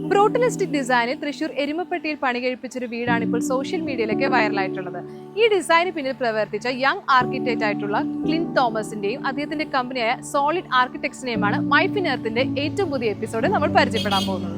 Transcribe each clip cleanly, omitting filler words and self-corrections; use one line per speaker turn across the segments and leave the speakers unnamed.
ബ്രൂട്ടലിസ്റ്റിക് ഡിസൈനിൽ തൃശൂർ എരുമപ്പെട്ടിയിൽ പണി കഴിപ്പിച്ചൊരു വീടാണ് ഇപ്പോൾ സോഷ്യൽ മീഡിയയിലൊക്കെ വൈറലായിട്ടുള്ളത്. ഈ ഡിസൈന് പിന്നിൽ പ്രവർത്തിച്ച യങ് ആർക്കിടെക്റ്റ് ആയിട്ടുള്ള ക്ലിന്റ് തോമസിന്റെയും അദ്ദേഹത്തിന്റെ കമ്പനിയായ സോളിഡ് ആർക്കിടെക്ട്സിനെയുമാണ് മൈഫിൻ എർത്തിന്റെ ഏറ്റവും പുതിയ എപ്പിസോഡ് നമ്മൾ പരിചയപ്പെടാൻ പോകുന്നത്.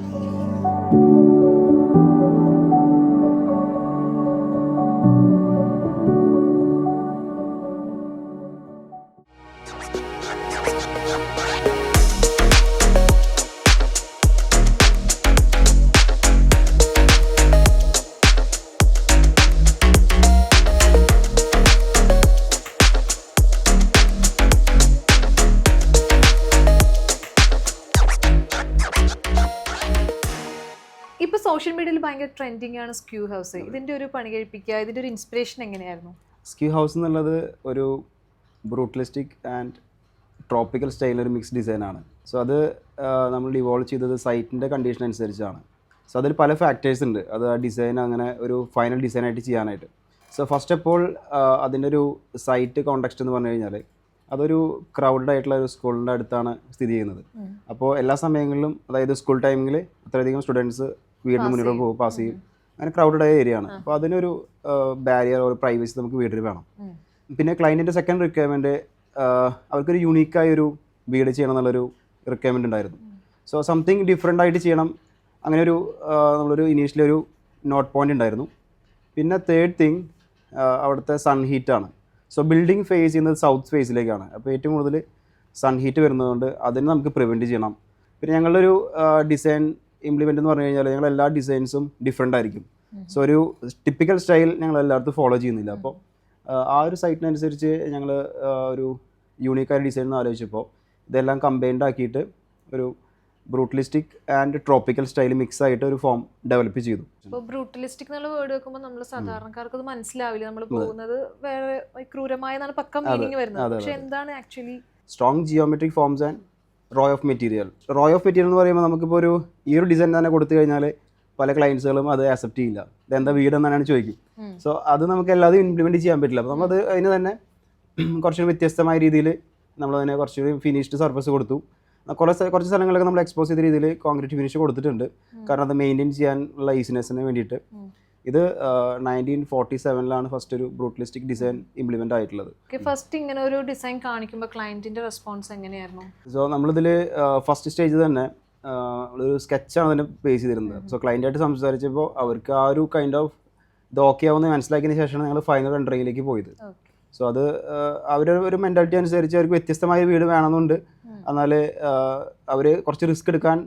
ഇപ്പൊ സോഷ്യൽ മീഡിയയിൽ ഭയങ്കര ട്രെൻഡിങ് ആണ് സ്ക്യൂ ഹൗസ്. ഇതിന്റെ ഒരു പണി കഴിപ്പിക്കുക, ഇതിന്റെ ഒരു ഇൻസ്പിറേഷൻ എങ്ങനെയായിരുന്നു?
സ്ക്യൂ ഹൗസ് എന്നുള്ളത് ഒരു ബ്രൂട്ടലിസ്റ്റിക് ആൻഡ് ട്രോപ്പിക്കൽ സ്റ്റൈലൊരു മിക്സ് ഡിസൈനാണ്. സോ അത് നമ്മൾ ഇവോൾവ് ചെയ്തത് സൈറ്റിൻ്റെ കണ്ടീഷൻ അനുസരിച്ചാണ്. സോ അതിൽ പല ഫാക്ടേഴ്സ് ഉണ്ട് അത് ആ ഡിസൈൻ അങ്ങനെ ഒരു ഫൈനൽ ഡിസൈനായിട്ട് ചെയ്യാനായിട്ട്. സോ ഫസ്റ്റ് ഓഫ് ഓൾ അതിൻ്റെ ഒരു സൈറ്റ് കോണ്ടെക്സ്റ്റ് എന്ന് പറഞ്ഞു കഴിഞ്ഞാൽ അതൊരു ക്രൗഡഡ് ആയിട്ടുള്ള ഒരു സ്കൂളിൻ്റെ അടുത്താണ് സ്ഥിതി ചെയ്യുന്നത്. അപ്പോൾ എല്ലാ സമയങ്ങളിലും അതായത് സ്കൂൾ ടൈമിൽ അത്രയധികം സ്റ്റുഡൻസ് വീടിന് മുന്നിൽ പോകും, പാസ് ചെയ്യും. അങ്ങനെ ക്രൗഡഡ് ആയ ഏരിയ ആണ്. അപ്പോൾ അതിനൊരു ബാരിയർ ഒരു പ്രൈവസി നമുക്ക് വീട്ടിൽ വേണം. പിന്നെ ക്ലയൻറ്റിൻ്റെ സെക്കൻഡ് റിക്വയർമെൻറ്റ് അവർക്കൊരു യുണീക്കായൊരു വീട് ചെയ്യണം എന്നുള്ളൊരു റിക്വയർമെൻറ്റ് ഉണ്ടായിരുന്നു. സോ സംതിങ് ഡിഫറെൻ്റ് ആയിട്ട് ചെയ്യണം, അങ്ങനെ ഒരു നമ്മളൊരു ഇനീഷ്യലി ഒരു നോട്ട് പോയിൻ്റ് ഉണ്ടായിരുന്നു. പിന്നെ തേർഡ് തിങ് അവിടുത്തെ സൺ ഹീറ്റാണ്. സോ ബിൽഡിംഗ് ഫേസ് ചെയ്യുന്നത് സൗത്ത് ഫേസിലേക്കാണ്. അപ്പോൾ ഏറ്റവും കൂടുതൽ സൺ ഹീറ്റ് വരുന്നതുകൊണ്ട് അതിനെ നമുക്ക് പ്രിവെൻറ്റ് ചെയ്യണം. പിന്നെ ഞങ്ങളുടെ ഒരു ഡിസൈൻ ഇംപ്ലിമെൻ്റ് എന്ന് പറഞ്ഞു കഴിഞ്ഞാൽ ഞങ്ങൾ എല്ലാ ഡിസൈൻസും ഡിഫറെൻ്റ് ആയിരിക്കും. സോ ഒരു ടിപ്പിക്കൽ സ്റ്റൈൽ ഞങ്ങൾ എല്ലായിടത്തും ഫോളോ ചെയ്യുന്നില്ല. അപ്പോൾ ആ ഒരു സൈറ്റിനനുസരിച്ച് ഞങ്ങൾ ഒരു യൂണീക്കായ ഡിസൈൻ എന്ന് ആലോചിച്ചപ്പോൾ ഇതെല്ലാം കമ്പൈൻഡ് ആക്കിയിട്ട് ഒരു ബ്രൂട്ടലിസ്റ്റിക് ആൻഡ് ട്രോപ്പിക്കൽ സ്റ്റൈൽ മിക്സ് ആയിട്ട് ഒരു ഫോം ഡെവലപ്പ് ചെയ്തു.
ഇപ്പോൾ ബ്രൂട്ടലിസ്റ്റിക് എന്നുള്ള വേർഡ് വെക്കുമ്പോൾ നമ്മൾ സാധാരണക്കാർക്ക് അത് മനസ്സിലാവില്ല. നമ്മൾ പോകുന്നത് വേറെ ക്രൂരമായ പക്ക മീനിങ് വരുന്നത്. പക്ഷെ എന്താണ് actually?
Strong geometric forms and raw of material. Raw of material എന്ന് പറയുമ്പോൾ നമുക്കിപ്പോൾ ഒരു ഈ ഒരു ഡിസൈൻ തന്നെ കൊടുത്തു കഴിഞ്ഞാൽ പല ക്ലയൻസുകളും അത് അക്സെപ്റ്റ് ചെയ്യില്ല. ഇതെന്താ വീട് എന്നാണ് ചോദിക്കും. സോ അത് നമുക്ക് എല്ലാതും ഇംപ്ലിമെൻറ്റ് ചെയ്യാൻ പറ്റില്ല. അപ്പോൾ നമ്മളത് അതിന് തന്നെ കുറച്ചുകൂടി വ്യത്യസ്തമായ രീതിയിൽ നമ്മളതിനെ കുറച്ചുകൂടി ഫിനിഷ്ഡ് സർഫസ് കൊടുത്തു. കുറച്ച് സ്ഥലങ്ങളൊക്കെ നമ്മൾ എക്സ്പോസ് ചെയ്ത രീതിയിൽ കോൺക്രീറ്റ് ഫിനിഷ് കൊടുത്തിട്ടുണ്ട്. കാരണം അത് മെയിൻറ്റെയിൻ ചെയ്യാനുള്ള ഈസിനെസ്സിന് വേണ്ടിയിട്ട്. ഇത് 1947 ഫസ്റ്റ് ഒരു ബ്രൂട്ടലിസ്റ്റിക് ഡിസൈൻ ഇംപ്ലിമെൻ്റ് ആയിട്ടുള്ളത്.
ഫസ്റ്റ് ഇങ്ങനെ ഒരു ഡിസൈൻ കാണിക്കുമ്പോൾ ക്ലയൻറ്റിൻ്റെ റെസ്പോൺസ് എങ്ങനെയായിരുന്നു?
സോ നമ്മളിതിൽ ഫസ്റ്റ് സ്റ്റേജ് തന്നെ ഒരു സ്കെച്ചാണ് അതിനെ ബേസ് ചെയ്തിരുന്നത്. സോ ക്ലയൻറ്റായിട്ട് സംസാരിച്ചപ്പോൾ അവർക്ക് ആ ഒരു കൈൻഡ് ഓഫ് ഇത് ഓക്കെ ആവുമെന്ന് മനസ്സിലാക്കിയതിന് ശേഷമാണ് ഞങ്ങൾ ഫൈനൽ റെൻഡറിങ്ങിലേക്ക് പോയത്. സോ അത് അവരുടെ ഒരു മെൻറ്റാലിറ്റി അനുസരിച്ച് അവർക്ക് വ്യത്യസ്തമായ വീട് വേണമെന്നുണ്ട്. എന്നാൽ അവർ കുറച്ച് റിസ്ക് എടുക്കാൻ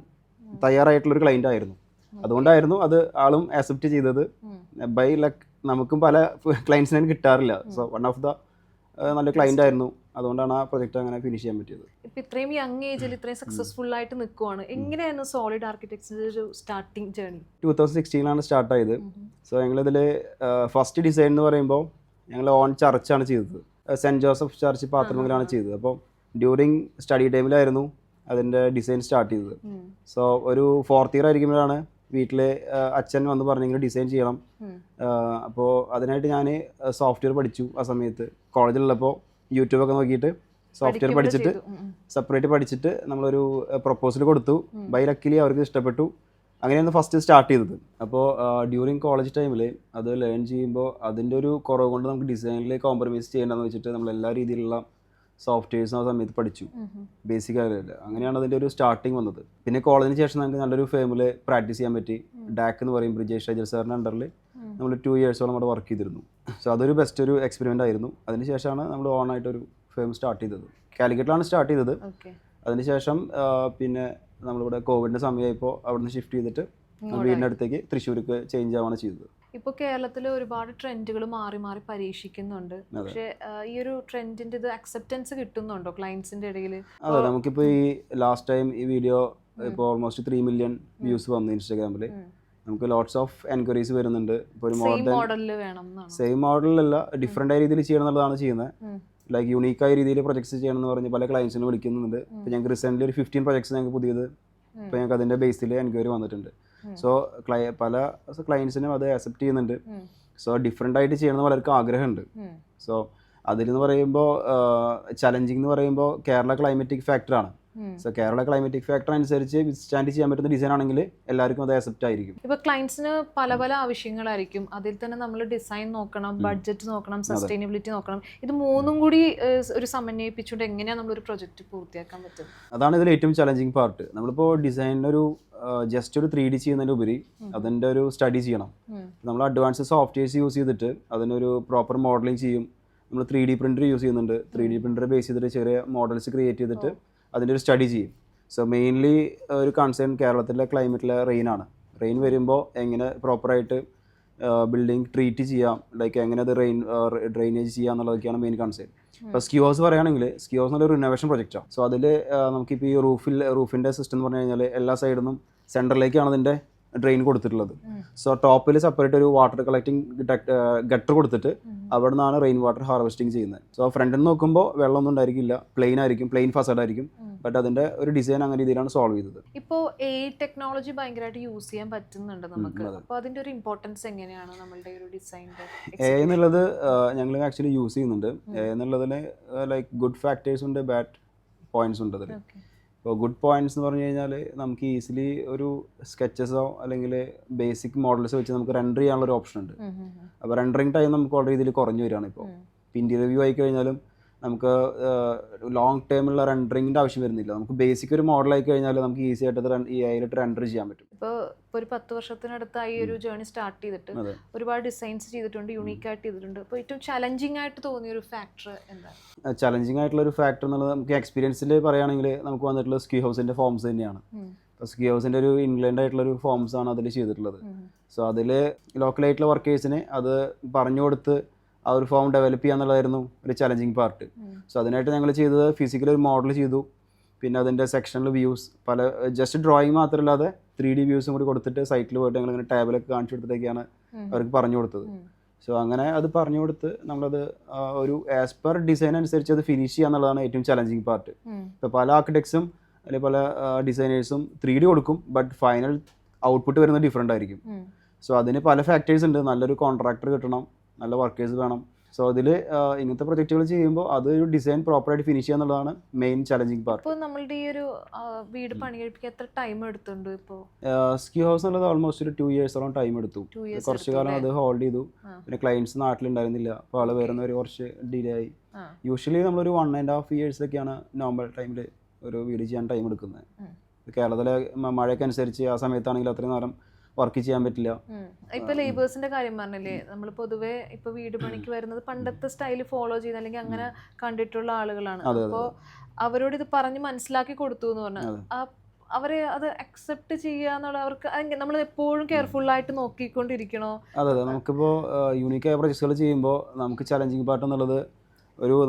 തയ്യാറായിട്ടുള്ളൊരു ക്ലയൻ്റ് ആയിരുന്നു. അതുകൊണ്ടായിരുന്നു അത് ആളും ആക്സെപ്റ്റ് ചെയ്തത്. ബൈ ലക്ക് നമുക്കും പല ക്ലയൻസിനും കിട്ടാറില്ല. സോ വൺ ഓഫ് ദ നല്ല ക്ലയൻ്റ് ആയിരുന്നു. അതുകൊണ്ടാണ് ആ പ്രൊജക്റ്റ് അങ്ങനെ ഫിനിഷ് ചെയ്യാൻ പറ്റിയത്.
ഇപ്പം ഇത്രയും യങ് ഏജിൽ ഇത്രയും സക്സസ്ഫുൾ ആയിട്ട് നിൽക്കുവാണ്. എങ്ങനെയായിരുന്നു സോളിഡ് ആർക്കിടെക്ചറിന്റെ ഒരു സ്റ്റാർട്ടിങ് ജേർണി?
2016 സ്റ്റാർട്ടായത്. സോ ഞങ്ങളിതിൽ ഫസ്റ്റ് ഡിസൈൻ എന്ന് പറയുമ്പോൾ ഞങ്ങൾ ഓൺ ചർച്ചാണ് ചെയ്തത്. സെൻറ്റ് ജോസഫ് ചർച്ച് പാത്രമംഗലാണ് ചെയ്തത്. അപ്പോൾ ഡ്യൂറിങ് സ്റ്റഡി ടൈമിലായിരുന്നു അതിൻ്റെ ഡിസൈൻ സ്റ്റാർട്ട് ചെയ്തത്. സോ ഒരു 4th ഇയർ ആയിരിക്കുമ്പോഴാണ് വീട്ടിൽ അച്ഛൻ വന്ന് പറഞ്ഞെങ്കിൽ ഡിസൈൻ ചെയ്യണം. അപ്പോൾ അതിനായിട്ട് ഞാൻ സോഫ്റ്റ്വെയർ പഠിച്ചു. ആ സമയത്ത് കോളേജിലുള്ളപ്പോൾ യൂട്യൂബൊക്കെ നോക്കിയിട്ട് സോഫ്റ്റ്വെയർ പഠിച്ചിട്ട് സെപ്പറേറ്റ് പഠിച്ചിട്ട് നമ്മളൊരു പ്രൊപ്പോസൽ കൊടുത്തു. ബൈ ലക്കിലി അവർക്ക് ഇഷ്ടപ്പെട്ടു. അങ്ങനെയാണ് ഫസ്റ്റ് സ്റ്റാർട്ട് ചെയ്തത്. അപ്പോൾ ഡ്യൂറിങ് കോളേജ് ടൈമിൽ അത് ലേൺ ചെയ്യുമ്പോൾ അതിൻ്റെ ഒരു കുറവ് കൊണ്ട് നമുക്ക് ഡിസൈനിൽ കോംപ്രമൈസ് ചെയ്യേണ്ടതെന്ന് വെച്ചിട്ട് നമ്മൾ എല്ലാ രീതിയിലുള്ള സോഫ്റ്റ്വെയർസും ആ സമയത്ത് പഠിച്ചു. ബേസിക് ആയിട്ട് അങ്ങനെയാണ് അതിൻ്റെ ഒരു സ്റ്റാർട്ടിങ് വന്നത്. പിന്നെ കോളേജിന് ശേഷം നമുക്ക് നല്ലൊരു ഫേമിൽ പ്രാക്ടീസ് ചെയ്യാൻ പറ്റി. ഡാക്ക് എന്ന് പറയും, ബ്രിജേഷ് ഷൈജൽ സാറിൻ്റെ അണ്ടറിൽ നമ്മൾ 2 ഇയേഴ്സോളം അവിടെ വർക്ക് ചെയ്തിരുന്നു. സോ അതൊരു ബെസ്റ്റ് ഒരു എക്സ്പെരിമെൻ്റ് ആയിരുന്നു. അതിനുശേഷമാണ് നമ്മൾ ഓണായിട്ടൊരു ഫേം സ്റ്റാർട്ട് ചെയ്തത്. കാലിക്കറ്റിലാണ് സ്റ്റാർട്ട് ചെയ്തത്. അതിനുശേഷം പിന്നെ നമ്മളിവിടെ കോവിഡിൻ്റെ സമയമായപ്പോൾ അവിടെ നിന്ന് ഷിഫ്റ്റ് ചെയ്തിട്ട് വീടിൻ്റെ അടുത്തേക്ക് തൃശ്ശൂർക്ക് ചേഞ്ച് ആവുകയാണ് ചെയ്തത്.
ഇപ്പോൾ കേരളത്തിൽ ഒരുപാട് ട്രെൻഡുകൾ മാറി മാറി പരീക്ഷിക്കുന്നുണ്ട്. പക്ഷേ ഈ ഒരു ട്രെൻഡിൻ്റെ ഇത് അക്സെപ്റ്റൻസ് കിട്ടുന്നുണ്ടോ ക്ലയൻസിൻ്റെ ഇടയിൽ?
അതെ, നമുക്കിപ്പോൾ ഈ ലാസ്റ്റ് ടൈം ഈ വീഡിയോ ഇപ്പോൾ ഓൾമോസ്റ്റ് 3 മില്യൺ വ്യൂസ് വന്നു ഇൻസ്റ്റാഗ്രാമിൽ. നമുക്ക് ലോട്ട്സ് ഓഫ് എൻക്വയറീസ് വരുന്നുണ്ട്. ഇപ്പോൾ ഒരു സെയിം മോഡലല്ല, ഡിഫറെൻ്റ് ആയ രീതിയിൽ ചെയ്യണം എന്നുള്ളതാണ് ചെയ്യുന്നത്. ലൈക്ക് യൂണീക്കായ രീതിയിൽ പ്രൊജക്ട്സ് ചെയ്യണമെന്ന് പറഞ്ഞ് പല ക്ലയൻസിനും വിളിക്കുന്നുണ്ട്. ഇപ്പോൾ ഞങ്ങൾക്ക് റീസെൻ്റ്ലി ഒരു 15 പ്രൊജക്ട്സ് ഞങ്ങൾക്ക് പുതിയത് ഇപ്പോൾ ഞങ്ങൾക്ക് അതിൻ്റെ ബേസിൽ എൻക്വയറി വന്നിട്ടുണ്ട്. സോ പല ക്ലയൻസിനും അത് അക്സെപ്റ്റ് ചെയ്യുന്നുണ്ട്. സോ ഡിഫറെൻ്റ് ആയിട്ട് ചെയ്യണമെന്ന് പലർക്കും ആഗ്രഹമുണ്ട്. സോ അതിലെന്ന് പറയുമ്പോൾ ചലഞ്ചിങ് എന്ന് പറയുമ്പോൾ കേരള ക്ലൈമറ്റിക് ഫാക്ടറാണ്. സോ കേരള ക്ലൈമറ്റിക് ഫാക്ടർ അനുസരിച്ച് വിത്ത്സ്റ്റാൻഡ് ചെയ്യാൻ പറ്റുന്ന ഡിസൈൻ ആണെങ്കിൽ എല്ലാവർക്കും അത് അക്സെപ്റ്റ് ആയിരിക്കും.
ഇപ്പൊ ക്ലയൻസിന് പല പല ആവശ്യങ്ങളായിരിക്കും, അതിൽ തന്നെ നമ്മൾ ഡിസൈൻ നോക്കണം, ബഡ്ജറ്റ് നോക്കണം, സസ്റ്റൈനബിലിറ്റി നോക്കണം. ഇത് മൂന്നും കൂടി ഒരു സമന്വയിപ്പിച്ചുകൊണ്ട് എങ്ങനെയാണ് നമ്മളൊരു പ്രൊജക്ട് പൂർത്തിയാക്കാൻ പറ്റും?
അതാണ് ഇതിൽ ഏറ്റവും ചലഞ്ചിങ് പാർട്ട്. നമ്മളിപ്പോൾ ഡിസൈനൊരു ജസ്റ്റ് ഒരു 3D ചെയ്യുന്നതിൻ്റെ ഉപരി അതിൻ്റെ ഒരു സ്റ്റഡി ചെയ്യണം. നമ്മൾ അഡ്വാൻസ് സോഫ്റ്റ്വെയർസ് യൂസ് ചെയ്തിട്ട് അതിനൊരു പ്രോപ്പർ മോഡലിംഗ് ചെയ്യും. നമ്മൾ 3D പ്രിൻ്റർ യൂസ് ചെയ്യുന്നുണ്ട്. 3D പ്രിൻ്റർ ബേസ് ചെയ്തിട്ട് ചെറിയ മോഡൽസ് ക്രിയേറ്റ് ചെയ്തിട്ട് അതിൻ്റെ ഒരു സ്റ്റഡി ചെയ്യും. സോ മെയിൻലി ഒരു കൺസേൺ കേരളത്തിലെ ക്ലൈമറ്റിലെ റെയിനാണ്. റെയിൻ വരുമ്പോൾ എങ്ങനെ പ്രോപ്പറായിട്ട് ബിൽഡിംഗ് ട്രീറ്റ് ചെയ്യാം, ലൈക്ക് എങ്ങനെ അത് ഡ്രെയിനേജ് ചെയ്യാം എന്നുള്ളതൊക്കെയാണ് മെയിൻ കൺസേൺ. ഇപ്പോൾ സ്കിയോസ് പറയുകയാണെങ്കിൽ സ്കിയോസ് എന്നൊരു റിനോവേഷൻ പ്രൊജക്റ്റാണ്. സോ അതിൽ നമുക്കിപ്പോൾ ഈ റൂഫിൻ്റെ സിസ്റ്റം എന്ന് പറഞ്ഞു കഴിഞ്ഞാൽ എല്ലാ സൈഡിൽ നിന്നും സെൻറ്ററിലേക്കാണ് അതിൻ്റെ ഡ്രെയിൻ കൊടുത്തിട്ടുള്ളത്. സോ ടോപ്പിൽ സെപ്പറേറ്റ് ഒരു വാട്ടർ കളക്ടിങ് ഗട്ടർ കൊടുത്തിട്ട് അവിടെ നിന്നാണ് റെയിൻ വാട്ടർ ഹാർവെസ്റ്റിംഗ് ചെയ്യുന്നത്. സോ ഫ്രണ്ടിൽ നിന്ന് നോക്കുമ്പോൾ വെള്ളമൊന്നും ഉണ്ടായിരിക്കില്ല, പ്ലെയിൻ ഫസഡ് ആയിരിക്കും. ബട്ട് അതിന്റെ ഒരു ഡിസൈൻ അങ്ങനെ രീതിയിലാണ് സോൾവ് ചെയ്തത്.
ഇപ്പോൾ AI ടെക്നോളജി ഭയങ്കരമായിട്ട് യൂസ് ചെയ്യാൻ പറ്റുന്നുണ്ട് നമുക്ക്. അപ്പോൾ അതിന്റെ ഒരു ഇമ്പോർട്ടൻസ് എങ്ങനെയാണ് നമ്മളുടെ ഒരു ഡിസൈനിന്റെ?
AI എന്നുള്ളത് ഞങ്ങൾ ആക്ച്വലി യൂസ് ചെയ്യുന്നുണ്ട്. AI എന്നുള്ളതിൽ ലൈക്ക് ഗുഡ് ഫാക്ടേഴ്സ് ഉണ്ട്, ബാഡ് പോയിന്റ്സ് ഉണ്ട് അതിൽ. ഇപ്പോൾ ഗുഡ് പോയിന്റ്സ് എന്ന് പറഞ്ഞു കഴിഞ്ഞാൽ നമുക്ക് ഈസിലി ഒരു സ്കെച്ചസോ അല്ലെങ്കിൽ ബേസിക് മോഡൽസ് വെച്ച് നമുക്ക് റെൻഡർ ചെയ്യാനുള്ള ഒരു ഓപ്ഷൻ ഉണ്ട്. അപ്പോൾ റെൻഡറിങ് ടൈം നമുക്ക് വളരെ രീതിയിൽ കുറഞ്ഞു വരികയാണ്. ഇപ്പോൾ ഇന്റീരിയർ വ്യൂ ആയി കഴിഞ്ഞാലും നമുക്ക് ലോങ് ടേമുള്ള റെൻഡറിങ്ങിൻ്റെ ആവശ്യം വരുന്നില്ല. നമുക്ക് ബേസിക് ഒരു മോഡലായി കഴിഞ്ഞാൽ നമുക്ക് ഈസി ആയിട്ട് അതിലിട്ട് റെൻഡർ ചെയ്യാൻ പറ്റും.
ഇപ്പോൾ ഒരു 10 വർഷത്തിനടുത്തായി ഒരു ജേർണി സ്റ്റാർട്ട് ചെയ്തിട്ട് ഒരുപാട് ഡിസൈൻസ് ചെയ്തിട്ടുണ്ട്, യൂണീക്ക് ആയിട്ട് ചെയ്തിട്ടുണ്ട്. അപ്പോൾ ഏറ്റവും ചലഞ്ചിങ് ആയിട്ട് തോന്നിയ ഒരു ഫാക്ടർ എന്താണ്?
ചലഞ്ചിങ് ആയിട്ടുള്ള ഒരു ഫാക്ടർ എന്നുള്ളത് നമുക്ക് എക്സ്പീരിയൻസിൽ പറയുകയാണെങ്കിൽ നമുക്ക് വന്നിട്ടുള്ള സ്കീ ഹൗസിൻ്റെ ഫോംസ് തന്നെയാണ്. അപ്പോൾ സ്കീ ഹൗസിൻ്റെ ഒരു ഇൻഗ്ലൻഡ് ആയിട്ടുള്ളൊരു ഫോംസ് ആണ് അതിൽ ചെയ്തിട്ടുള്ളത്. സോ അതിൽ ലോക്കലായിട്ടുള്ള വർക്കേഴ്സിന് അത് പറഞ്ഞു കൊടുത്ത് ആ ഒരു ഫോം ഡെവലപ്പ് ചെയ്യുക എന്നുള്ളതായിരുന്നു ഒരു ചലഞ്ചിങ് പാർട്ട്. സോ അതിനായിട്ട് ഞങ്ങൾ ചെയ്തത് ഫിസിക്കലി ഒരു മോഡൽ ചെയ്തു. പിന്നെ അതിൻ്റെ സെക്ഷനിൽ വ്യൂസ് ജസ്റ്റ് ഡ്രോയിങ് മാത്രമല്ലാതെ 3D വ്യൂസും കൂടി കൊടുത്തിട്ട് സൈറ്റിൽ പോയിട്ട് ഞങ്ങളിങ്ങനെ ടേബിളൊക്കെ കാണിച്ചു കൊടുത്തിട്ടൊക്കെയാണ് അവർക്ക് പറഞ്ഞു കൊടുത്തത്. സോ അങ്ങനെ അത് പറഞ്ഞു കൊടുത്ത് നമ്മളത് ഒരു ആസ് പെർ ഡിസൈൻ അനുസരിച്ച് അത് ഫിനിഷ് ചെയ്യുക എന്നുള്ളതാണ് ഏറ്റവും ചലഞ്ചിങ് പാർട്ട്. ഇപ്പോൾ പല ആർക്കിടെക്ട്സും അല്ലെങ്കിൽ പല ഡിസൈനേഴ്സും 3D കൊടുക്കും, ബട്ട് ഫൈനൽ ഔട്ട്പുട്ട് വരുന്നത് ഡിഫറെൻ്റ് ആയിരിക്കും. സോ അതിന് പല ഫാക്ടേഴ്സ് ഉണ്ട്. നല്ലൊരു കോൺട്രാക്ടർ കിട്ടണം, നല്ല വർക്കേഴ്സ് വേണം. സോ അതിൽ ഇങ്ങനത്തെ പ്രൊജക്റ്റുകൾ ചെയ്യുമ്പോൾ അതൊരു ഡിസൈൻ പ്രോപ്പറായിട്ട് ഫിനിഷ് ചെയ്യുക എന്നുള്ളതാണ് മെയിൻ ചലഞ്ചിങ് പാർട്ട്.
ഇപ്പോൾ നമ്മളുടെ ഈ ഒരു വീട് പണി കഴിപ്പിക്കാൻ എത്ര ടൈം എടുത്തുണ്ട്? ഇപ്പോൾ
സ്കീ ഹൗസ് എന്നുള്ളത് ഓൾമോസ്റ്റ് ഒരു 2 ഇയേഴ്സോളം ടൈം എടുത്തു. കുറച്ച് കാലം അത് ഹോൾഡ് ചെയ്തു. പിന്നെ ക്ലയൻറ്റ്സ് നാട്ടിലുണ്ടായിരുന്നില്ല, അപ്പോൾ ആൾ വരുന്നവർ കുറച്ച് ഡിലേ ആയി. യൂഷ്വലി നമ്മളൊരു 1.5 ഇയേഴ്സൊക്കെയാണ് നോർമൽ ടൈമിൽ ഒരു വീട് ചെയ്യാൻ ടൈം എടുക്കുന്നത്. കേരളത്തിലെ മഴയൊക്കെ അനുസരിച്ച് ആ സമയത്താണെങ്കിൽ അത്രയും നേരം വർക്ക് ചെയ്യാൻ പറ്റില്ല.
ഇപ്പൊ ലേബേഴ്സിന്റെ കാര്യം പറഞ്ഞില്ലേ, നമ്മൾ പൊതുവെ ഇപ്പൊ വീട് പണിക്ക് വരുന്നത് പണ്ടത്തെ സ്റ്റൈല് ഫോളോ ചെയ്യുന്ന അല്ലെങ്കിൽ അങ്ങനെ കണ്ടിട്ടുള്ള ആളുകളാണ്. അപ്പോൾ അവരോട് ഇത് പറഞ്ഞ് മനസ്സിലാക്കി കൊടുത്തു എന്ന് പറഞ്ഞാൽ അവരെ അത് അക്സെപ്റ്റ് ചെയ്യാന്നുള്ള അവർക്ക് നമ്മൾ എപ്പോഴും കെയർഫുൾ ആയിട്ട് നോക്കിക്കൊണ്ടിരിക്കണോ?
അതെ, നമുക്കിപ്പോൾ യൂണിക്കായ പ്രൊജക്ട്സുകൾ ചെയ്യുമ്പോൾ നമുക്ക് ചലഞ്ചിങ് പാർട്ട് എന്നുള്ളത്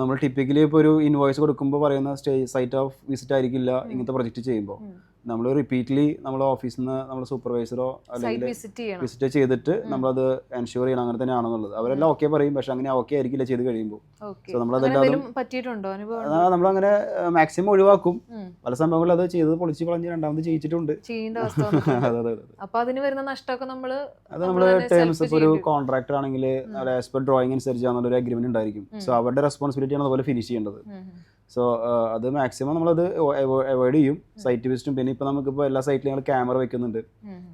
നമ്മൾ ടിപ്പിക്കലി ഇപ്പോൾ ഒരു ഇൻവോയ്സ് കൊടുക്കുമ്പോൾ പറയുന്ന സൈറ്റ് ഓഫ് വിസിറ്റ് ആയിരിക്കില്ല ഇങ്ങനത്തെ പ്രൊജക്റ്റ് ചെയ്യുമ്പോൾ. നമ്മൾ റിപ്പീറ്റ്ലി നമ്മുടെ ഓഫീസിൽ നിന്ന് നമ്മുടെ സൂപ്പർവൈസറോ അല്ലെങ്കിൽ വിസിറ്റ് ചെയ്തിട്ട് നമ്മളത് എൻഷുർ ചെയ്യണം അങ്ങനെ തന്നെ ആണെന്നുള്ളത്. അവരെല്ലാം ഓക്കെ പറയും, പക്ഷെ അങ്ങനെ ഓക്കെ ആയിരിക്കില്ല ചെയ്ത് കഴിയുമ്പോൾ. സോ നമ്മളതെല്ലാവരും നമ്മളങ്ങനെ മാക്സിമം ഒഴിവാക്കും. പല സംഭവങ്ങളിൽ അത് ചെയ്ത് പൊളിച്ച് കളഞ്ഞ് രണ്ടാമത് ചെയ്യിച്ചിട്ടുണ്ട്. അത് നമ്മൾ ടേംസ് ഇപ്പോൾ ഒരു കോൺട്രാക്ടർ ആണെങ്കിൽ ആസ് പെർ ഡ്രോയിങ് അനുസരിച്ചാണ് ഒരു അഗ്രിമെന്റ് ഉണ്ടായിരിക്കും. സോ അവരുടെ റെസ്പോൺസിബിലിറ്റിയാണ് അതുപോലെ ഫിനിഷ് ചെയ്യേണ്ടത്. സോ അത് മാക്സിമം നമ്മളത് അവോയ്ഡ് ചെയ്യും സൈറ്റ് വിസിറ്റും. പിന്നെ ഇപ്പോൾ നമുക്കിപ്പോൾ എല്ലാ സൈറ്റിലും ഞങ്ങൾ ക്യാമറ വെക്കുന്നുണ്ട്,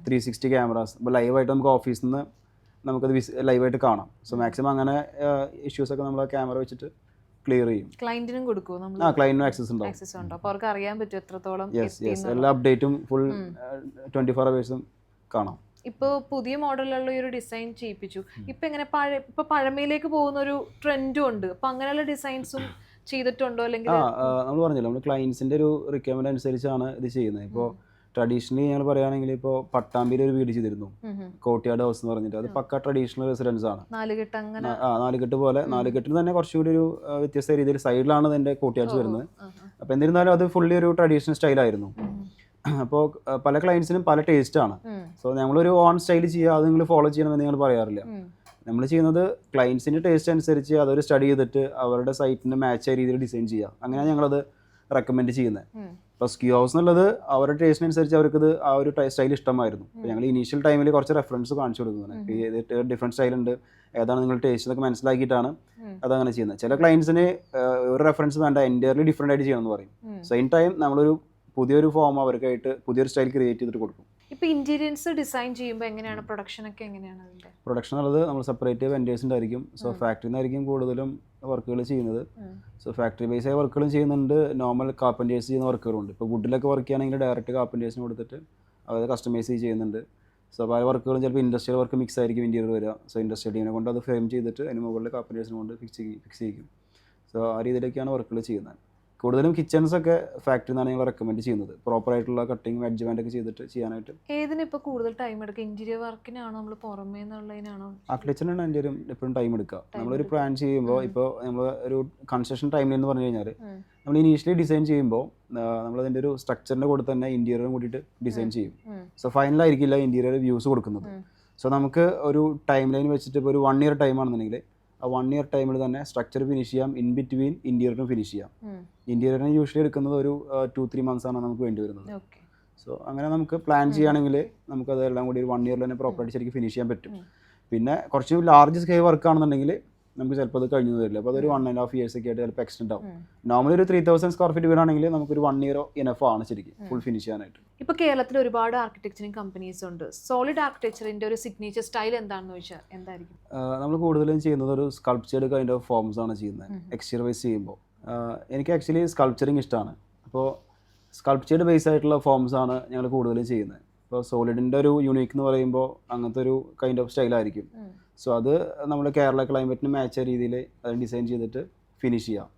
360 ക്യാമറാസ്. ഇപ്പോൾ ലൈവായിട്ട് നമുക്ക് ഓഫീസിൽ നിന്ന് നമുക്കത് ലൈവായിട്ട് കാണാം. സോ മാക്സിമം അങ്ങനെ ഇഷ്യൂസൊക്കെ നമ്മൾ ക്യാമറ വെച്ചിട്ട് ക്ലിയർ ചെയ്യും.
ക്ലയന്റിനും കൊടുക്കും,
ക്ലയന്റിനും ആക്സസ് ഉണ്ടാവും.
അപ്പോൾ അവർക്ക് അറിയാൻ പറ്റും എത്രത്തോളം.
എല്ലാ അപ്ഡേറ്റും ഫുൾ 24 hours കാണാം.
ഇപ്പോൾ പുതിയ മോഡലുള്ള ഒരു ഡിസൈൻ ചെയ്യിപ്പിച്ചു. ഇപ്പം എങ്ങനെ പഴമയിലേക്ക് പോകുന്ന ഒരു ട്രെൻഡും ഉണ്ട്. അപ്പം അങ്ങനെയുള്ള ഡിസൈൻസും ചെയ്തിട്ടുണ്ടോ? അല്ലെങ്കിൽ
നമ്മൾ പറഞ്ഞല്ലോ, നമ്മൾ ക്ലയൻസിന്റെ ഒരു റിക്വയർമെന്റ് അനുസരിച്ചാണ് ഇത് ചെയ്യുന്നത്. ഇപ്പോൾ ട്രഡീഷണലി ഞങ്ങൾ പറയുകയാണെങ്കിൽ ഇപ്പോൾ പട്ടാമ്പിയിൽ ഒരു വീട് ചെയ്തിരുന്നു, കോട്ടിയാട് ഹൗസ് എന്ന് പറഞ്ഞിട്ട്. അത് പക്ക ട്രഡീഷണൽ റെസിഡൻസ് ആണ്. 4 കെട്ട് പോലെ 4 കെട്ടിന് തന്നെ കുറച്ചുകൂടി ഒരു വ്യത്യസ്ത രീതിയിൽ സൈഡിലാണ് അതിന്റെ കോട്ടിയാട്സ് വരുന്നത്. അപ്പോൾ എന്നിരുന്നാലും അത് ഫുള്ളി ഒരു ട്രഡീഷണൽ സ്റ്റൈലായിരുന്നു. അപ്പോൾ പല ക്ലയൻസിനും പല ടേസ്റ്റാണ്. സോ ഞങ്ങളൊരു ഓൺ സ്റ്റൈൽ ചെയ്യുക, അത് നിങ്ങൾ ഫോളോ ചെയ്യണമെന്ന് നിങ്ങൾ പറയാറില്ല. നമ്മൾ ചെയ്യുന്നത് ക്ലയൻസിൻ്റെ ടേസ്റ്റ് അനുസരിച്ച് അതൊരു സ്റ്റഡി ചെയ്തിട്ട് അവരുടെ സൈറ്റിന് മാച്ച് ആയ രീതിയിൽ ഡിസൈൻ ചെയ്യുക. അങ്ങനെയാണ് ഞങ്ങളത് റെക്കമെൻഡ് ചെയ്യുന്നത്. അപ്പോൾ സ്ക്യൂ ഹൗസ് എന്നുള്ളത് അവരുടെ ടേസ്റ്റിനനുസരിച്ച് അവർക്കത് ആ ഒരു സ്റ്റൈൽ ഇഷ്ടമായിരുന്നു. അപ്പോൾ ഞങ്ങൾ ഇനീഷ്യൽ ടൈമിൽ കുറച്ച് റെഫറൻസ് കാണിച്ചു കൊടുക്കുന്നത്, ഏത് ഡിഫറെൻറ്റ് സ്റ്റൈലുണ്ട്, ഏതാണ് നിങ്ങളുടെ ടേസ്റ്റ് എന്നൊക്കെ മനസ്സിലാക്കിയിട്ടാണ് അതങ്ങനെ ചെയ്യുന്നത്. ചില ക്ലയൻസിന് ഒരു റെഫറൻസ് വേണ്ട, എൻറ്റയർലി ഡിഫറെൻ്റ് ആയിട്ട് ചെയ്യണമെന്ന് പറയും. സെയിം ടൈം നമ്മളൊരു പുതിയൊരു ഫോം അവർക്കായിട്ട് പുതിയൊരു സ്റ്റൈൽ ക്രിയേറ്റ് ചെയ്തിട്ട് കൊടുക്കും.
ഇപ്പോൾ ഇന്റീരിയൻസ് ഡിസൈൻ ചെയ്യുമ്പോൾ എങ്ങനെയാണ് പ്രൊഡക്ഷൻ ഒക്കെ എങ്ങനെയാണ് അതിൻ്റെ?
പ്രൊഡക്ഷൻ ഉള്ളത് നമ്മൾ സെപ്പറേറ്റ് വെൻഡേഴ്സിൻ്റെ ആയിരിക്കും. സോ ഫാക്ടറിയിൽ നിന്നായിരിക്കും കൂടുതലും വർക്കുകൾ ചെയ്യുന്നത്. സോ ഫാക്ടറി ബേസ് ആയ വർക്കുകളും ചെയ്യുന്നുണ്ട്, നോർമൽ കാർപ്പൻറ്റേഴ്സ് ചെയ്യുന്ന വർക്കുകളുണ്ട്. ഇപ്പോൾ വുഡിലൊക്കെ വർക്ക് ചെയ്യുകയാണെങ്കിൽ ഡയറക്റ്റ് കാർപ്പൻറ്റേഴ്സിന് കൊടുത്തിട്ട് അവർ കസ്റ്റമൈസ് ചെയ്യുന്നുണ്ട്. സോ പല വർക്കുകളും ചിലപ്പോൾ ഇൻഡസ്ട്രിയൽ വർക്ക് മിക്സ് ആയിരിക്കും ഇൻറ്റീരിയർ വരിക. സോ ഇൻഡസ്ട്രിയൽ ടീമിനെ കൊണ്ട് അത് ഫ്രെയിം ചെയ്തിട്ട് അതിന് മുകളിൽ കാർപ്പൻറ്റേഴ്സിനെ കൊണ്ട് ഫിക്സ് ചെയ്യിക്കും. സോ ആ രീതിയിലൊക്കെയാണ് വർക്കുകൾ ചെയ്യുന്നത്. കൂടുതലും കിച്ചൺസൊക്കെ ഫാക്ടറിയിൽ നിന്നാണ് ഞങ്ങൾ റെക്കമെൻഡ് ചെയ്യുന്നത്, പ്രോപ്പറായിട്ടുള്ള കട്ടിങ് അഡ്ജമെൻ്റ് ഒക്കെ ചെയ്തിട്ട് ചെയ്യാനായിട്ട്.
ഏതിനിപ്പോൾ കൂടുതൽ ടൈം എടുക്കുക, ഇന്റീരിയർ വർക്കിനാണോ നമ്മൾ പുറമേ നിന്നുള്ളതിനാണോ?
ആർക്കിടെക്ചറിനാണ് എൻ്റെ എപ്പോഴും ടൈം എടുക്കുക. നമ്മളൊരു പ്ലാൻ ചെയ്യുമ്പോൾ ഇപ്പോൾ നമ്മൾ ഒരു കൺസ്ട്രക്ഷൻ ടൈമിൽ എന്ന് പറഞ്ഞു കഴിഞ്ഞാൽ നമ്മൾ ഇനീഷ്യലി ഡിസൈൻ ചെയ്യുമ്പോൾ നമ്മളതിൻ്റെ ഒരു സ്ട്രക്ചറിൻ്റെ കൂടെ തന്നെ ഇൻറ്റീരിയറും കൂടിയിട്ട് ഡിസൈൻ ചെയ്യും. സോ ഫൈനലായിരിക്കില്ല ഇൻറ്റീരിയർ വ്യൂസ് കൊടുക്കുന്നത്. സോ നമുക്ക് ഒരു ടൈം ലൈൻ വെച്ചിട്ട് ഇപ്പോൾ ഒരു 1 ഇയർ ടൈമാണെന്നുണ്ടെങ്കിൽ ആ 1 ഇയർ ടൈമിൽ തന്നെ സ്ട്രക്ചർ ഫിനിഷ് ചെയ്യാം, ഇൻ ബിറ്റ്വീൻ ഇൻറ്റീരിയറിനും ഫിനിഷ് ചെയ്യാം. ഇൻറ്റീരിയറിന് യൂഷ്വലി എടുക്കുന്നത് ഒരു 2-3 months ആണ് നമുക്ക് വേണ്ടി വരുന്നത്. സോ അങ്ങനെ നമുക്ക് പ്ലാൻ ചെയ്യുകയാണെങ്കിൽ നമുക്കതെല്ലാം കൂടി ഒരു 1 ഇയറിൽ തന്നെ പ്രോപ്പറായിട്ട് ശരിക്കും ഫിനിഷ് ചെയ്യാൻ പറ്റും. പിന്നെ കുറച്ച് ലാർജ് സ്കെയിൽ വർക്ക് ആണെന്നുണ്ടെങ്കിൽ നമുക്ക് ചിലപ്പോൾ അത് കഴിഞ്ഞു വരില്ല. അപ്പോൾ അതൊരു 1.5 years ഒക്കെ ആയിട്ട് ചിലപ്പോൾ എക്സ്റ്റെൻഡ് ആവും. നോർമലി ഒരു 3000 square feet വീടാണെങ്കിൽ നമുക്കൊരു 1 year ഇനഫ് ആണ് ശരിക്കും ഫുൾ ഫിനിഷ് ചെയ്യാനായിട്ട്.
ഇപ്പോൾ കേരളത്തിൽ ഒരുപാട് ആർക്കിടെക്ചറിങ് കമ്പനീസ് ഉണ്ട്. സോളിഡ് ആർക്കിടെക്ചറിന്റെ ഒരു സിഗ്നേച്ചർ സ്റ്റൈൽ എന്താണെന്ന് ചോദിച്ചാൽ എന്തായിരിക്കും?
നമ്മൾ കൂടുതലും ചെയ്യുന്നത് ഒരു സ്കൾപ്ചേർഡ് കൈൻഡ് ഓഫ് ഫോംസ് ആണ് ചെയ്യുന്നത് എക്സ്റ്റീരിയർ വൈസ് ചെയ്യുമ്പോൾ. എനിക്ക് ആക്ച്വലി സ്കൾപ്ചറിങ് ഇഷ്ടമാണ്. അപ്പോൾ സ്കൾപ്ചേർഡ് ബേസ് ആയിട്ടുള്ള ഫോംസ് ആണ് ഞങ്ങൾ കൂടുതലും ചെയ്യുന്നത്. ഇപ്പോൾ സോളിഡിൻ്റെ ഒരു യുണീക്ക് എന്ന് പറയുമ്പോൾ അങ്ങനത്തെ ഒരു കൈൻഡ് ഓഫ് സ്റ്റൈലായിരിക്കും. സോ അത് നമ്മുടെ കേരള ക്ലൈമറ്റിന് മാച്ച് ആയ രീതിയിൽ അത് ഡിസൈൻ ചെയ്തിട്ട് ഫിനിഷ് ചെയ്യാം.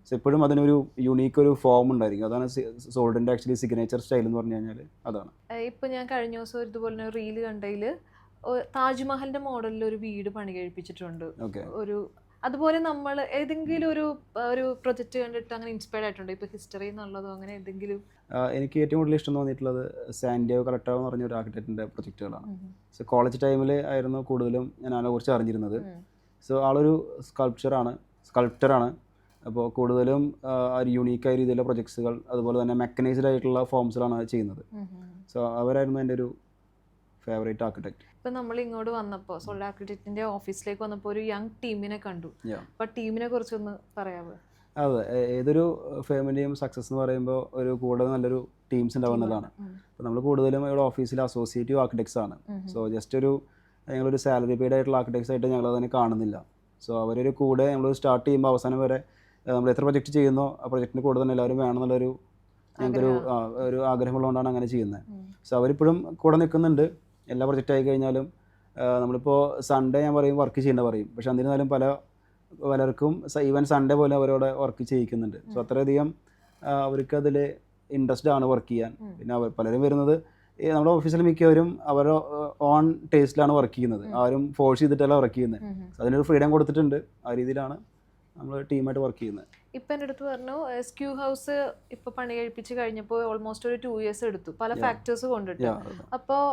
സോ എപ്പോഴും അതിനൊരു യുണീക്ക് ഒരു ഫോം ഉണ്ടായിരിക്കും. അതാണ് സോളിഡിൻ്റെ ആക്ച്വലി സിഗ്നേച്ചർ സ്റ്റൈൽ എന്ന് പറഞ്ഞു കഴിഞ്ഞാൽ അതാണ്.
ഇപ്പോൾ ഞാൻ കഴിഞ്ഞ ദിവസം ഇതുപോലെ റീല് കണ്ടതിൽ താജ്മഹലിന്റെ മോഡലിൽ ഒരു വീട് പണി കഴിപ്പിച്ചിട്ടുണ്ട്. ഒരു അതുപോലെ നമ്മൾ ഏതെങ്കിലും ഒരു പ്രൊജക്റ്റ് കണ്ടിട്ട് അങ്ങനെ ഇൻസ്പയർഡ് ആയിട്ടുണ്ടോ? ഇപ്പോൾ ഹിസ്റ്ററി എന്നുള്ളതോ അങ്ങനെ എന്തെങ്കിലും?
എനിക്ക് ഏറ്റവും കൂടുതൽ ഇഷ്ടം തോന്നിയിട്ടുള്ളത് സാന്റിയാഗോ കലക്ടാവോ എന്ന് പറഞ്ഞ ഒരു ആർക്കിടെക്റ്റിൻ്റെ പ്രൊജക്റ്റുകളാണ്. സോ കോളേജ് ടൈമിൽ ആയിരുന്നു കൂടുതലും ഞാൻ അതിനെക്കുറിച്ച് അറിഞ്ഞിരുന്നത്. സോ ആളൊരു സ്കൾപ്റ്ററാണ്. അപ്പോൾ കൂടുതലും ഒരു യൂണീക്കായ രീതിയിലുള്ള പ്രൊജക്ട്സുകൾ അതുപോലെ തന്നെ മെക്കനൈസ്ഡ് ആയിട്ടുള്ള ഫോംസിലാണ് ചെയ്യുന്നത്. സോ അവരായിരുന്നു എൻ്റെ ഒരു ഫേവറേറ്റ് ആർക്കിടെക്ട്.
ഇപ്പം നമ്മൾ ഇങ്ങോട്ട് വന്നപ്പോൾ സോളിഡ് ആർക്കിടെക്റ്റിന്റെ ഓഫീസിലേക്ക് വന്നപ്പോൾ ഒരു യങ് ടീമിനെ കണ്ടു. അപ്പോൾ ടീമിനെ കുറിച്ചൊന്ന് പറയാമോ?
അതെ, ഏതൊരു ഫാമിലിയും സക്സസ് എന്ന് പറയുമ്പോൾ ഒരു കൂടെ നല്ലൊരു ടീംസ് ഉണ്ടാവുന്നതാണ്. അപ്പോൾ നമ്മൾ കൂടുതലും ഇവിടെ ഓഫീസിൽ അസോസിയേറ്റീവ് ആർക്കിടെക്ട്സ് ആണ്. സോ ജസ്റ്റ് ഞങ്ങളൊരു സാലറി പെയ്ഡ് ആയിട്ടുള്ള ആർക്കിടെക്ട്സ് ആയിട്ട് ഞങ്ങൾ അതിനെ കാണുന്നില്ല. സോ അവരൊരു കൂടെ നമ്മൾ സ്റ്റാർട്ട് ചെയ്യുമ്പോൾ അവസാനം വരെ നമ്മൾ എത്ര പ്രൊജക്റ്റ് ചെയ്യുന്നോ ആ പ്രൊജക്റ്റിന് കൂടെ തന്നെ എല്ലാവരും വേണമെന്നുള്ളൊരു ഞങ്ങൾക്കൊരു ആഗ്രഹമുള്ളതുകൊണ്ടാണ് അങ്ങനെ ചെയ്യുന്നത്. സോ അവരിപ്പോഴും കൂടെ നിൽക്കുന്നുണ്ട്. എല്ലാ പ്രൊജക്റ്റ് ആയി കഴിഞ്ഞാലും നമ്മളിപ്പോൾ സൺഡേ ഞാൻ പറയും വർക്ക് ചെയ്യേണ്ട പറയും, പക്ഷെ എന്നിരുന്നാലും പലർക്കും ഈവൻ സൺഡേ പോലെ അവരോട് വർക്ക് ചെയ്യിക്കുന്നുണ്ട്. സോ അത്രയധികം അവർക്ക് അതിൽ ഇൻട്രസ്റ്റ് ആണ് വർക്ക് ചെയ്യാൻ. പിന്നെ പലരും വരുന്നത് നമ്മുടെ ഓഫീസിൽ മിക്കവരും അവരുടെ ഓൺ ടേസ്റ്റിലാണ് വർക്ക് ചെയ്യുന്നത്, ആരും ഫോഴ്സ് ചെയ്തിട്ടല്ല വർക്ക് ചെയ്യുന്നത്. അതിനൊരു ഫ്രീഡം കൊടുത്തിട്ടുണ്ട്. ആ രീതിയിലാണ് നമ്മൾ ടീമായിട്ട് വർക്ക് ചെയ്യുന്നത്.
ഇപ്പം എൻ്റെ അടുത്ത് പറഞ്ഞു സ്ക്യൂ ഹൗസ് ഇപ്പോൾ പണി കഴിപ്പിച്ച് കഴിഞ്ഞപ്പോൾ ഓൾമോസ്റ്റ് ഒരു 2 years എടുത്തു, പല ഫാക്ടേഴ്സ് കൊണ്ടിട്ട്. അപ്പോൾ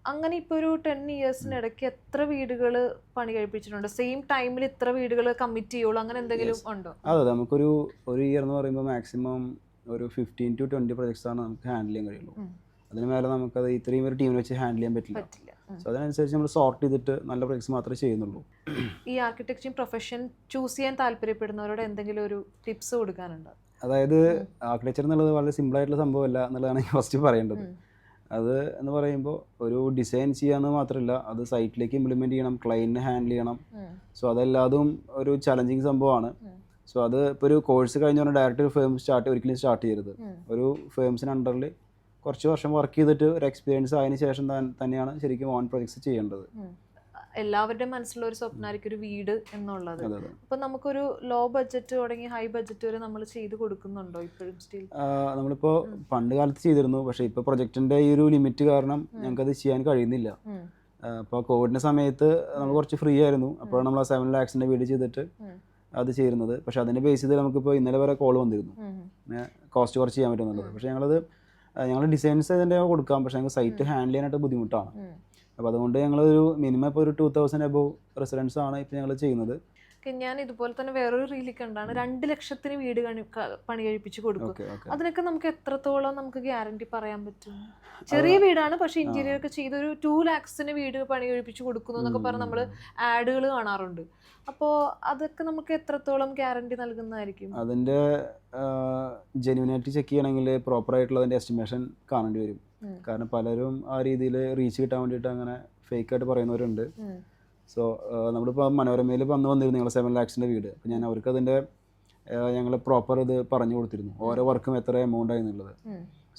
അങ്ങനെ ഇപ്പോൾ ഒരു 10 yearsനിടയ്ക്ക് എത്ര വീടുകൾ പണി കഴിപ്പിച്ചിട്ടുണ്ട്? സെയിം ടൈമിൽ ഇത്ര വീടുകൾ കമ്മിറ്റ് ചെയ്യുള്ളൂ, അങ്ങനെ എന്തെങ്കിലും ഉണ്ടോ?
അതെ, നമുക്കൊരു ഇയർ എന്ന് പറയുമ്പോൾ മാക്സിമം ഒരു 15 to 20 പ്രൊജക്ട്സ് ആണ് നമുക്ക് ഹാൻഡിൽ ചെയ്യാൻ കഴിയുള്ളൂ. അതിന് മേലെ നമുക്കത് ഇത്രയും ഒരു ടീമിനെ വെച്ച് ഹാൻഡിൽ ചെയ്യാൻ പറ്റില്ല. സോ അതിനനുസരിച്ച് നമ്മൾ സോർട്ട് ചെയ്തിട്ട് നല്ല പ്രൊജക്ട്സ് മാത്രമേ ചെയ്യുന്നുള്ളൂ.
ഈ ആർക്കിടെക്ചറിങ് പ്രൊഫഷൻ ചൂസ് ചെയ്യാൻ താല്പര്യപ്പെടുന്നവരോട് എന്തെങ്കിലും ഒരു ടിപ്സ് കൊടുക്കാനുണ്ടോ?
അതായത് ആർക്കിടെക്ചർ എന്നുള്ളത് വളരെ സിമ്പിളായിട്ടുള്ള സംഭവമല്ല എന്നുള്ളതാണ് ഞാൻ ഫസ്റ്റ് പറയേണ്ടത്. അത് എന്ന് പറയുമ്പോൾ ഒരു ഡിസൈൻ ചെയ്യാന്ന് മാത്രമല്ല, അത് സൈറ്റിലേക്ക് ഇംപ്ലിമെൻറ്റ് ചെയ്യണം, ക്ലയൻറ്റിനെ ഹാൻഡിൽ ചെയ്യണം. സോ അതെല്ലാതും ഒരു ചലഞ്ചിങ് സംഭവമാണ്. സോ അത് ഇപ്പോൾ ഒരു കോഴ്സ് കഴിഞ്ഞ ഡയറക്റ്റ് ഒരു ഫേം ഒരിക്കലും സ്റ്റാർട്ട് ചെയ്യരുത്. ഒരു ഫേംസിന് അണ്ടറിൽ കുറച്ച് വർഷം വർക്ക് ചെയ്തിട്ട് ഒരു എക്സ്പീരിയൻസ് ആയതിനു ശേഷം തന്നെയാണ് ശരിക്കും ഓൺ പ്രൊജക്ട്സ് ചെയ്യേണ്ടത്.
എല്ലാവരുടെയും മനസ്സിലുള്ള ഒരു സ്വപ്നമായിരിക്കും ഒരു വീട് എന്നുള്ളത്. അപ്പൊ നമുക്കൊരു ലോ ബഡ്ജറ്റ് തുടങ്ങി ഹൈ ബഡ്ജറ്റ് വരെ നമ്മൾ ചെയ്ത് കൊടുക്കുന്നുണ്ടോ ഇപ്പോഴും സ്റ്റിൽ?
നമ്മളിപ്പോൾ പണ്ട് കാലത്ത് ചെയ്തിരുന്നു, പക്ഷേ ഇപ്പോൾ പ്രൊജക്റ്റിന്റെ ഈ ഒരു ലിമിറ്റ് കാരണം ഞങ്ങൾക്കത് ചെയ്യാൻ കഴിയുന്നില്ല. അപ്പോൾ കോവിഡിന്റെ സമയത്ത് നമ്മൾ കുറച്ച് ഫ്രീ ആയിരുന്നു, അപ്പോഴാണ് നമ്മൾ 7 lakhs വീട് ചെയ്തിട്ട് അത് ചെയ്യുന്നത്. പക്ഷെ അതിന്റെ ബേസ് ചെയ്ത് നമുക്കിപ്പോൾ ഇന്നലെ വരെ കോൾ വന്നിരുന്നു കോസ്റ്റ് കുറച്ച് ചെയ്യാൻ പറ്റുന്നുള്ളത്. പക്ഷേ ഞങ്ങൾ ഡിസൈൻസ് ഇതിൻ്റെ കൊടുക്കാം, പക്ഷേ ഞങ്ങൾക്ക് സൈറ്റ് ഹാൻഡിൽ ചെയ്യാനായിട്ട് ബുദ്ധിമുട്ടാണ്. അപ്പോൾ അതുകൊണ്ട് ഞങ്ങളൊരു മിനിമം ഇപ്പോൾ ഒരു 2000 above റെസിഡൻസ് ആണ് ഇപ്പോൾ ഞങ്ങൾ ചെയ്യുന്നത്.
ഞാൻ ഇതുപോലെ തന്നെ വേറൊരു റീലിൽ കണ്ടാണ് 2 ലക്ഷത്തിന് വീട് പണി കഴിപ്പിച്ച് കൊടുക്കും. അതിനൊക്കെ നമുക്ക് എത്രത്തോളം നമുക്ക് ഗ്യാരണ്ടി പറയാൻ പറ്റും? ചെറിയ വീടാണ്, പക്ഷെ ഇന്റീരിയർ ഒക്കെ ചെയ്ത് ഒരു 2 lakhsന് വീട് പണി കഴിപ്പിച്ച് കൊടുക്കുന്നു എന്നൊക്കെ പറഞ്ഞ് നമ്മൾ ആഡുകൾ കാണാറുണ്ട്. അപ്പോൾ അതൊക്കെ നമുക്ക് എത്രത്തോളം ഗ്യാരണ്ടി നൽകുന്നതായിരിക്കും?
അതിൻ്റെ ജെന്യൂനായിട്ട് ചെക്ക് ചെയ്യണമെങ്കിൽ പ്രോപ്പറായിട്ടുള്ള അതിൻ്റെ എസ്റ്റിമേഷൻ കാണേണ്ടി വരും. കാരണം പലരും ആ രീതിയിൽ റീച്ച് കിട്ടാൻ വേണ്ടിയിട്ട് അങ്ങനെ ഫേക്കായിട്ട് പറയുന്നവരുണ്ട്. സോ നമ്മളിപ്പോൾ മനോരമയിൽ വന്നിരുന്നു ഞങ്ങൾ 7 lakhsൻ്റെ വീട്. അപ്പോൾ ഞാൻ അവർക്ക് അതിൻ്റെ ഞങ്ങൾ പ്രോപ്പർ ഇത് പറഞ്ഞു കൊടുത്തിരുന്നു, ഓരോ വർക്കും എത്ര എമൗണ്ട് ആയി എന്നുള്ളത്.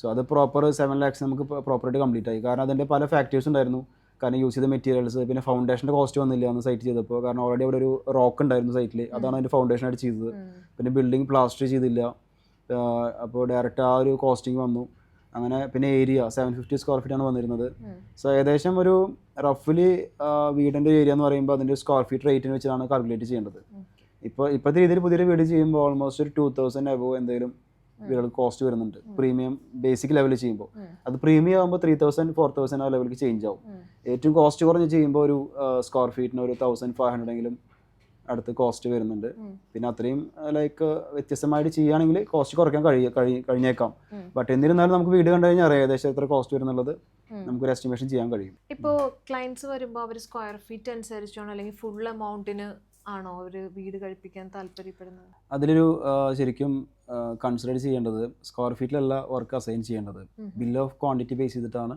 സോ അത് പ്രോപ്പർ 7 lakhs നമുക്ക് പ്രോപ്പറായിട്ട് കംപ്ലീറ്റ് ആയി. കാരണം അതിൻ്റെ പല ഫാക്ടേഴ്സ് ഉണ്ടായിരുന്നു. കാരണം യൂസ് ചെയ്ത മെറ്റീരിയൽസ്, പിന്നെ ഫൗണ്ടേഷൻ്റെ കോസ്റ്റ് വന്നില്ല അന്ന് സൈറ്റ് ചെയ്തപ്പോൾ. കാരണം ഓൾറെഡി അവിടെ ഒരു റോക്ക് ഉണ്ടായിരുന്നു സൈറ്റിൽ, അതാണ് അതിൻ്റെ ഫൗണ്ടേഷനായിട്ട് ചെയ്തത്. പിന്നെ ബിൽഡിംഗ് പ്ലാസ്റ്റർ ചെയ്തില്ല, അപ്പോൾ ഡയറക്റ്റ് ആ ഒരു കോസ്റ്റിംഗ് വന്നു. അങ്ങനെ പിന്നെ ഏരിയ 750 square feet ആണ് വന്നിരുന്നത്. സോ ഏകദേശം ഒരു റഫ്ലി വീടിൻ്റെ ഏരിയ എന്ന് പറയുമ്പോൾ അതിൻ്റെ സ്ക്വയർ ഫീറ്റ് റേറ്റിന് വെച്ചാണ് കാൽക്കുലേറ്റ് ചെയ്യേണ്ടത്. ഇപ്പോഴത്തെ രീതിയിൽ പുതിയൊരു വീട് ചെയ്യുമ്പോൾ ഓൾമോസ്റ്റ് ഒരു 2000 above എന്തെങ്കിലും വീടുകൾക്ക് കോസ്റ്റ് വരുന്നുണ്ട്. പ്രീമിയം ബേസിക് ലെവലിൽ ചെയ്യുമ്പോൾ അത് പ്രീമിയം ആകുമ്പോൾ 3000 4000 ആ ലെവലിലേക്ക് ചേഞ്ച് ആവും. ഏറ്റവും കോസ്റ്റ് കുറഞ്ഞ് ചെയ്യുമ്പോൾ ഒരു സ്ക്വയർ ഫീറ്റിന് ഒരു 1500 എങ്കിലും അടുത്ത് കോസ്റ്റ് വരുന്നുണ്ട്. പിന്നെ അത്രയും ലൈക്ക് വ്യത്യസ്തമായിട്ട് ചെയ്യുകയാണെങ്കിൽ കോസ്റ്റ് കുറയ്ക്കാൻ കഴിഞ്ഞേക്കാം. ബട്ട് എന്നിരുന്നാലും നമുക്ക് വീട് കണ്ടു കഴിഞ്ഞാൽ അറിയാം ഏകദേശം എത്ര കോസ്റ്റ് വരുന്നുള്ളത് നമുക്കൊരു എസ്റ്റിമേഷൻ ചെയ്യാൻ കഴിയും.
ഇപ്പോൾ ക്ലയൻസ് വരുമ്പോൾ അവർ സ്ക്വയർ ഫീറ്റ് അനുസരിച്ചാണോ അല്ലെങ്കിൽ ഫുൾ എമൗണ്ടിന് ആണോ അവർ വീട് കഴിപ്പിക്കാൻ താല്പര്യപ്പെടുന്നത്?
അതിലൊരു ശരിക്കും കൺസിഡർ ചെയ്യേണ്ടത് സ്ക്വയർ ഫീറ്റിലല്ല വർക്ക് അസൈൻ ചെയ്യേണ്ടത്, ബിൽ ഓഫ് ക്വാണ്ടിറ്റി ബേസ് ചെയ്തിട്ടാണ്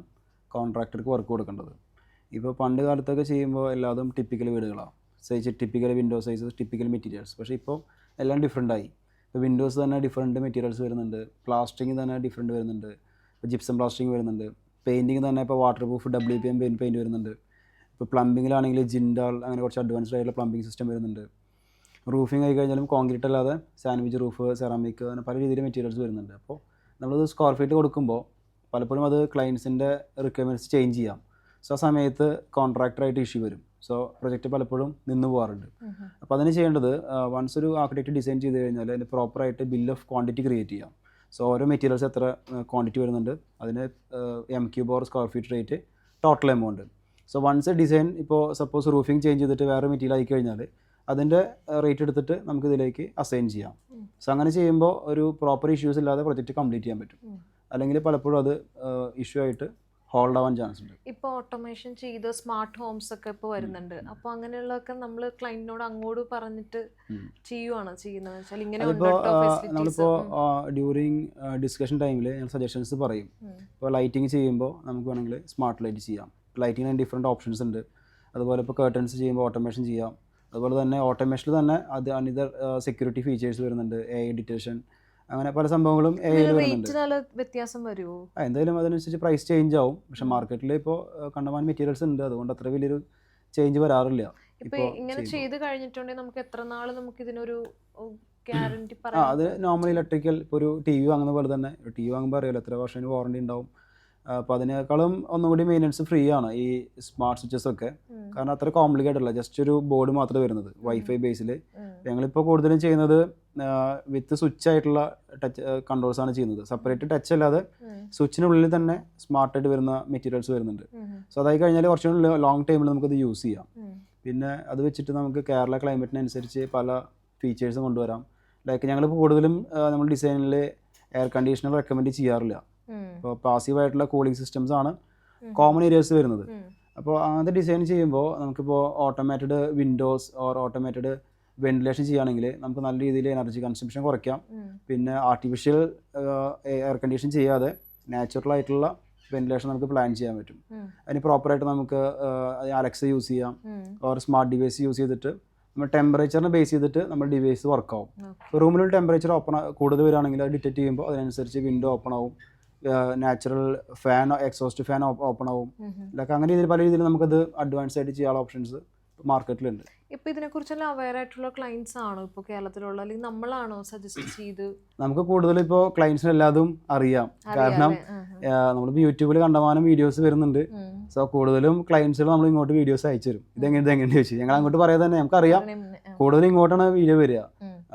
കോൺട്രാക്ടർക്ക് വർക്ക് കൊടുക്കേണ്ടത്. ഇപ്പോൾ പണ്ട് കാലത്തൊക്കെ ചെയ്യുമ്പോൾ എല്ലാതും ടിപ്പിക്കൽ വീടുകളാണ്, typical window sizes, typical materials. പക്ഷേ ഇപ്പോൾ എല്ലാം ഡിഫറെൻ്റായി. ഇപ്പോൾ വിൻഡോസ് തന്നെ ഡിഫറെൻറ്റ് മെറ്റീരിയൽസ് വരുന്നുണ്ട്, പ്ലാസ്റ്ററിങ് തന്നെ ഡിഫറെൻറ്റ് വരുന്നുണ്ട്, ഇപ്പോൾ ജിപ്സം പ്ലാസ്റ്ററിങ് വരുന്നുണ്ട്, പെയിൻറ്റിങ് തന്നെ ഇപ്പോൾ വാട്ടർ പ്രൂഫ് WPM പെയിൻറ്റ് വരുന്നുണ്ട്. ഇപ്പോൾ പ്ലംബിങ്ങിലാണെങ്കിൽ ജിൻഡാൾ അങ്ങനെ കുറച്ച് അഡ്വാൻസ്ഡ് ആയിട്ടുള്ള പ്ലംബിംഗ് സിസ്റ്റം വരുന്നുണ്ട്. റൂഫിംഗ് ആയി കഴിഞ്ഞാലും കോൺക്രീറ്റ് അല്ലാതെ സാൻഡ്വിച്ച് റൂഫ്, സെറാമിക്, അങ്ങനെ പല രീതിയിൽ മെറ്റീരിയൽസ് വരുന്നുണ്ട്. അപ്പോൾ നമ്മളത് സ്ക്വയർ ഫീറ്റ് കൊടുക്കുമ്പോൾ പലപ്പോഴും അത് ക്ലയൻസിൻ്റെ റിക്വയർമെൻറ്റ്സ് ചേഞ്ച് ചെയ്യാം. സോ ആ സമയത്ത് കോൺട്രാക്ടറായിട്ട് ഇഷ്യൂ വരും. സോ പ്രൊജക്റ്റ് പലപ്പോഴും നിന്ന് പോകാറുണ്ട്. അപ്പോൾ അതിന് ചെയ്യേണ്ടത് വൺസ് ഒരു ആർക്കിടെക്റ്റ് ഡിസൈൻ ചെയ്ത് കഴിഞ്ഞാൽ അതിന് പ്രോപ്പറായിട്ട് ബിൽ ഓഫ് ക്വാണ്ടിറ്റി ക്രിയേറ്റ് ചെയ്യാം. സോ ഓരോ മെറ്റീരിയൽസ് എത്ര ക്വാണ്ടിറ്റി വരുന്നുണ്ട്, അതിന് M³ or square feet rate, total amount. So once design ഇപ്പോൾ സപ്പോസ് റൂഫിംഗ് ചേഞ്ച് ചെയ്തിട്ട് വേറെ മെറ്റീരിയൽ ആയി കഴിഞ്ഞാൽ അതിൻ്റെ റേറ്റ് എടുത്തിട്ട് നമുക്ക് ഇതിലേക്ക് അസൈൻ ചെയ്യാം. സോ അങ്ങനെ ചെയ്യുമ്പോൾ ഒരു പ്രോപ്പർ ഇഷ്യൂസ് ഇല്ലാതെ പ്രൊജക്റ്റ് കംപ്ലീറ്റ് ചെയ്യാൻ പറ്റും. അല്ലെങ്കിൽ പലപ്പോഴും അത് ഇഷ്യൂ ആയിട്ട് ഹോൾഡ് ആവാൻ ചാൻസ് ഉണ്ട്.
ഇപ്പോൾ ഓട്ടോമേഷൻ ചെയ്ത് സ്മാർട്ട് ഹോംസ് ഒക്കെ ഇപ്പോൾ വരുന്നുണ്ട്. അപ്പോൾ അങ്ങനെയുള്ളതൊക്കെ നമ്മൾ ക്ലയന്റിനോട് അങ്ങോട്ട് പറഞ്ഞിട്ട് ചെയ്യുവാണോ ചെയ്യുന്നത് വെച്ചാൽ ഇങ്ങനെ
നമ്മളിപ്പോൾ ഡ്യൂറിങ് ഡിസ്കഷൻ ടൈമിൽ ഞാൻ സജഷൻസ് പറയും. ഇപ്പോൾ ലൈറ്റിംഗ് ചെയ്യുമ്പോൾ നമുക്ക് വേണമെങ്കിൽ സ്മാർട്ട് ലൈറ്റ് ചെയ്യാം. ലൈറ്റിങ്ങിന് ഡിഫറെൻറ്റ് ഓപ്ഷൻസ് ഉണ്ട്. അതുപോലെ ഇപ്പോൾ കേർട്ടൻസ് ചെയ്യുമ്പോൾ ഓട്ടോമേഷൻ ചെയ്യാം. അതുപോലെ തന്നെ ഓട്ടോമേഷനിൽ തന്നെ അത് അനിതർ സെക്യൂരിറ്റി ഫീച്ചേഴ്സ് വരുന്നുണ്ട്, AI ഡിറ്റക്ഷൻ, അങ്ങനെ പല സംഭവങ്ങളും
വ്യത്യാസം വരുമോ?
എന്തായാലും അതിനനുസരിച്ച് പ്രൈസ് ചേഞ്ച് ആവും. പക്ഷെ മാർക്കറ്റിൽ ഇപ്പോൾ കണ്ടമാനം മെറ്റീരിയൽസ് ഉണ്ട്, അതുകൊണ്ട് അത്ര വലിയൊരു ചേഞ്ച് വരാറില്ല.
ഇപ്പോൾ ഇങ്ങനെ ചെയ്ത് കഴിഞ്ഞിട്ടുണ്ടെങ്കിൽ നമുക്ക് എത്ര നാൾ നമുക്ക് ഇതിനൊരു ഗ്യാരണ്ടി പറയാം?
അത് നോർമൽ ഇലക്ട്രിക്കൽ ഇപ്പോൾ ഒരു TV വാങ്ങുന്ന പോലെ തന്നെ TV വാങ്ങുമ്പോൾ അറിയാലോ എത്ര വർഷത്തിന് വാറണ്ടി ഉണ്ടാവും. അപ്പോൾ അതിനേക്കാളും ഒന്നുകൂടി മെയിൻ്റനൻസ് ഫ്രീ ആണ് ഈ സ്മാർട്ട് സ്വിച്ചസ് ഒക്കെ. കാരണം അത്ര കോംപ്ലിക്കേറ്റഡ് അല്ല, ജസ്റ്റ് ഒരു ബോർഡ് മാത്രമേ വരുന്നത് വൈഫൈ ബേസിൽ. ഞങ്ങളിപ്പോൾ കൂടുതലും ചെയ്യുന്നത് വിത്ത് സ്വിച്ച് ആയിട്ടുള്ള ടച്ച് കൺട്രോൾസ് ആണ് ചെയ്യുന്നത്. സെപ്പറേറ്റ് ടച്ച് അല്ലാതെ സ്വിച്ചിനുള്ളിൽ തന്നെ സ്മാർട്ടായിട്ട് വരുന്ന മെറ്റീരിയൽസ് വരുന്നുണ്ട്. സോ അതായി കഴിഞ്ഞാൽ കുറച്ചുകൂടി ലോങ് ടൈമിൽ നമുക്കത് യൂസ് ചെയ്യാം. പിന്നെ അത് വെച്ചിട്ട് നമുക്ക് കേരള ക്ലൈമറ്റിനനുസരിച്ച് പല ഫീച്ചേഴ്സും കൊണ്ടുവരാം. ലൈക്ക് ഞങ്ങളിപ്പോൾ കൂടുതലും നമ്മൾ ഡിസൈനിൽ എയർ കണ്ടീഷണർ റെക്കമെൻഡ് ചെയ്യാറില്ല. ഇപ്പോൾ പാസീവായിട്ടുള്ള കൂളിംഗ് സിസ്റ്റംസ് ആണ് കോമൺ ഏരിയാസ് വരുന്നത്. അപ്പോൾ അത് ഡിസൈൻ ചെയ്യുമ്പോൾ നമുക്കിപ്പോൾ automated Windows or automated ventilation ചെയ്യുകയാണെങ്കിൽ നമുക്ക് നല്ല രീതിയിൽ എനർജി കൺസംഷൻ കുറയ്ക്കാം. പിന്നെ ആർട്ടിഫിഷ്യൽ എയർ കണ്ടീഷൻ ചെയ്യാതെ നാച്ചുറൽ ആയിട്ടുള്ള വെന്റിലേഷൻ നമുക്ക് പ്ലാൻ ചെയ്യാൻ പറ്റും. അതിന് പ്രോപ്പറായിട്ട് നമുക്ക് അലക്സ യൂസ് ചെയ്യാം ഓർ സ്മാർട്ട് ഡിവൈസ് യൂസ് ചെയ്തിട്ട് നമ്മൾ ടെമ്പറേച്ചറിനെ ബേസ് ചെയ്തിട്ട് നമ്മൾ ഡിവൈസ് വർക്കാവും. റൂമിൽ ടെമ്പറേച്ചർ കൂടുതൽ വരികയാണെങ്കിൽ അത് ഡിറ്റക്ട് ചെയ്യുമ്പോൾ അതിനനുസരിച്ച് വിൻഡോ ഓപ്പൺ ആവും, natural fan exhaust fan open ആവും. ലൈക്ക് അങ്ങനെ രീതിയിൽ പല രീതിയിൽ നമുക്കത് അഡ്വാൻസ് ആയിട്ട് ചെയ്യാനുള്ള ഓപ്ഷൻസ് മാർക്കറ്റിലുണ്ട്.
ഇപ്പോൾ ഇതിനെക്കുറിച്ചെല്ലാം അവെയർ ആയിട്ടുള്ള ക്ലയൻസ് ആണോ ഇപ്പോൾ കേരളത്തിലുള്ള, അല്ലെങ്കിൽ നമ്മളാണോ സജസ്റ്റ് ചെയ്ത്?
നമുക്ക് കൂടുതൽ ഇപ്പോൾ ക്ലയൻസിന് എല്ലാതും അറിയാം. കാരണം നമ്മളിപ്പോൾ യൂട്യൂബിൽ കണ്ടമാനം വീഡിയോസ് വരുന്നുണ്ട്. സോ കൂടുതലും ക്ലയൻസുകൾ നമ്മൾ ഇങ്ങോട്ട് വീഡിയോസ് അയച്ചു തരും, ഇതെങ്ങനെ ചോദിച്ചു ഞങ്ങൾ അങ്ങോട്ട് പറയാതെ തന്നെ നമുക്കറിയാം കൂടുതലും ഇങ്ങോട്ടാണ് വീഡിയോ വരിക.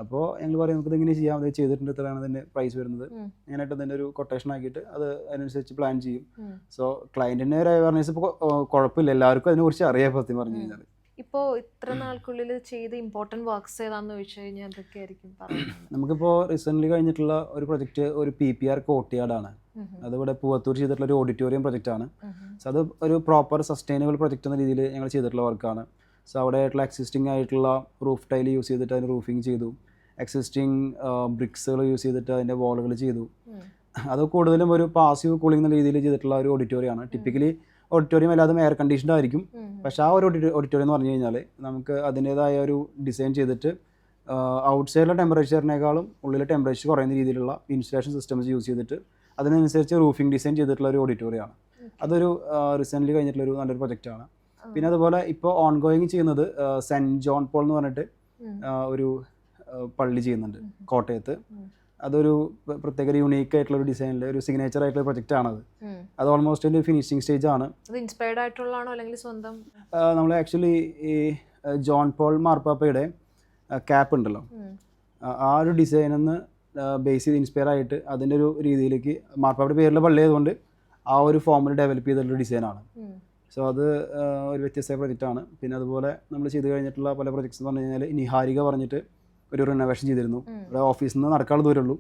അപ്പോൾ ഞങ്ങൾ പറയും നമുക്കിത് ഇങ്ങനെ ചെയ്യാം, അത് ചെയ്തിട്ടുണ്ട്, ഇത്രയാണ് ഇതിൻ്റെ പ്രൈസ് വരുന്നത്, അങ്ങനെയായിട്ട് അതിൻ്റെ ഒരു കൊട്ടേഷൻ ആക്കിയിട്ട് അത് അതിനനുസരിച്ച് പ്ലാൻ ചെയ്യും. സോ ക്ലയൻറ്റിൻ്റെ ഒരു അവയർനെസ് ഇപ്പോൾ കുഴപ്പമില്ല, എല്ലാവർക്കും അതിനെക്കുറിച്ച് അറിയാം സത്യം പറഞ്ഞു കഴിഞ്ഞാൽ.
ഇപ്പോൾ ഇത്ര നാൾക്കുള്ളിൽ ചെയ്ത ഇമ്പോർട്ടൻറ്റ് വർക്ക്സ് ഏതാണെന്ന് ചോദിച്ചു കഴിഞ്ഞാൽ എന്തൊക്കെയായിരിക്കും പറയുന്നത്?
നമുക്കിപ്പോൾ റീസെൻ്റ്ലി കഴിഞ്ഞിട്ടുള്ള ഒരു പ്രൊജക്റ്റ് ഒരു PPR കോർട്ട്യാർഡാണ്. അതിവിടെ പൂവത്തൂർ ചെയ്തിട്ടുള്ള ഒരു ഓഡിറ്റോറിയം പ്രൊജക്റ്റാണ്. സോ അത് ഒരു പ്രോപ്പർ സസ്റ്റൈനബിൾ പ്രൊജക്റ്റ് എന്ന രീതിയിൽ ഞങ്ങൾ ചെയ്തിട്ടുള്ള വർക്കാണ്. സോ അവിടെ ആയിട്ടുള്ള എക്സിസ്റ്റിംഗ് ആയിട്ടുള്ള റൂഫ് ടൈൽ യൂസ് ചെയ്തിട്ട് അതിന് റൂഫിങ് ചെയ്തു, എക്സിസ്റ്റിംഗ് ബ്രിക്സുകൾ യൂസ് ചെയ്തിട്ട് അതിൻ്റെ വാളുകൾ ചെയ്തു. അത് കൂടുതലും ഒരു പാസീവ് കൂളിംഗ് എന്ന രീതിയിൽ ചെയ്തിട്ടുള്ള ഒരു ഓഡിറ്റോറിയമാണ്. ടിപ്പിക്കലി ഓഡിറ്റോറിയം എല്ലാതും എയർ കണ്ടീഷൻഡ് ആയിരിക്കും. പക്ഷേ ആ ഒരു ഓഡിറ്റോറിയം എന്ന് പറഞ്ഞു കഴിഞ്ഞാൽ നമുക്ക് അതിൻ്റേതായ ഒരു ഡിസൈൻ ചെയ്തിട്ട് ഔട്ട് സൈഡിലെ ടെമ്പറേച്ചറിനേക്കാളും ഉള്ളിലെ ടെമ്പറേച്ചർ കുറയുന്ന രീതിയിലുള്ള ഇൻസുലേഷൻ സിസ്റ്റംസ് യൂസ് ചെയ്തിട്ട് അതിനനുസരിച്ച് റൂഫിംഗ് ഡിസൈൻ ചെയ്തിട്ടുള്ള ഒരു ഓഡിറ്റോറിയമാണ്. അതൊരു റീസെൻ്റ്ലി കഴിഞ്ഞിട്ടുള്ളൊരു നല്ലൊരു പ്രൊജക്റ്റാണ്. പിന്നെ അതുപോലെ ഇപ്പോൾ ഓൺഗോയിങ് ചെയ്യുന്നത് സെൻറ്റ് ജോൺ പോൾ എന്ന് പറഞ്ഞിട്ട് ഒരു പള്ളി ചെയ്യുന്നുണ്ട് കോട്ടയത്ത്. അതൊരു പ്രത്യേക യൂണീക്ക് ആയിട്ടുള്ള ഒരു ഡിസൈനിൽ ഒരു സിഗ്നേച്ചർ ആയിട്ടുള്ള പ്രൊജക്റ്റ് ആണത്. അത് ഓൾമോസ്റ്റ് ഒരു ഫിനിഷിംഗ് സ്റ്റേജ് ആണ്.
ഇൻസ്പയർഡ് ആയിട്ടുള്ളതാണോ അല്ലെങ്കിൽ സ്വന്തം?
നമ്മൾ ആക്ച്വലി ഈ ജോൺ പോൾ മാർപ്പാപ്പയുടെ ക്യാപ്പ് ഉണ്ടല്ലോ, ആ ഒരു ഡിസൈനിൽ നിന്ന് ബേസ് ചെയ്ത് ഇൻസ്പയർ ആയിട്ട് അതിൻ്റെ ഒരു രീതിയിലേക്ക് മാർപ്പാപ്പയുടെ പേരിൽ പള്ളി ആയതുകൊണ്ട് ആ ഒരു ഫോമിൽ ഡെവലപ്പ് ചെയ്തിട്ടുള്ള ഡിസൈനാണ്. സോ അത് ഒരു വ്യത്യസ്ത പ്രൊജക്റ്റാണ്. പിന്നെ അതുപോലെ നമ്മൾ ചെയ്ത് കഴിഞ്ഞിട്ടുള്ള പല പ്രൊജക്ട്സ് എന്ന് പറഞ്ഞു കഴിഞ്ഞാൽ നിഹാരിക പറഞ്ഞിട്ട് ഒരു റിനോവേഷൻ ചെയ്തിരുന്നു. ഇവിടെ ഓഫീസിൽ നിന്ന് നടക്കാനുള്ള ദൂരമുള്ളൂ.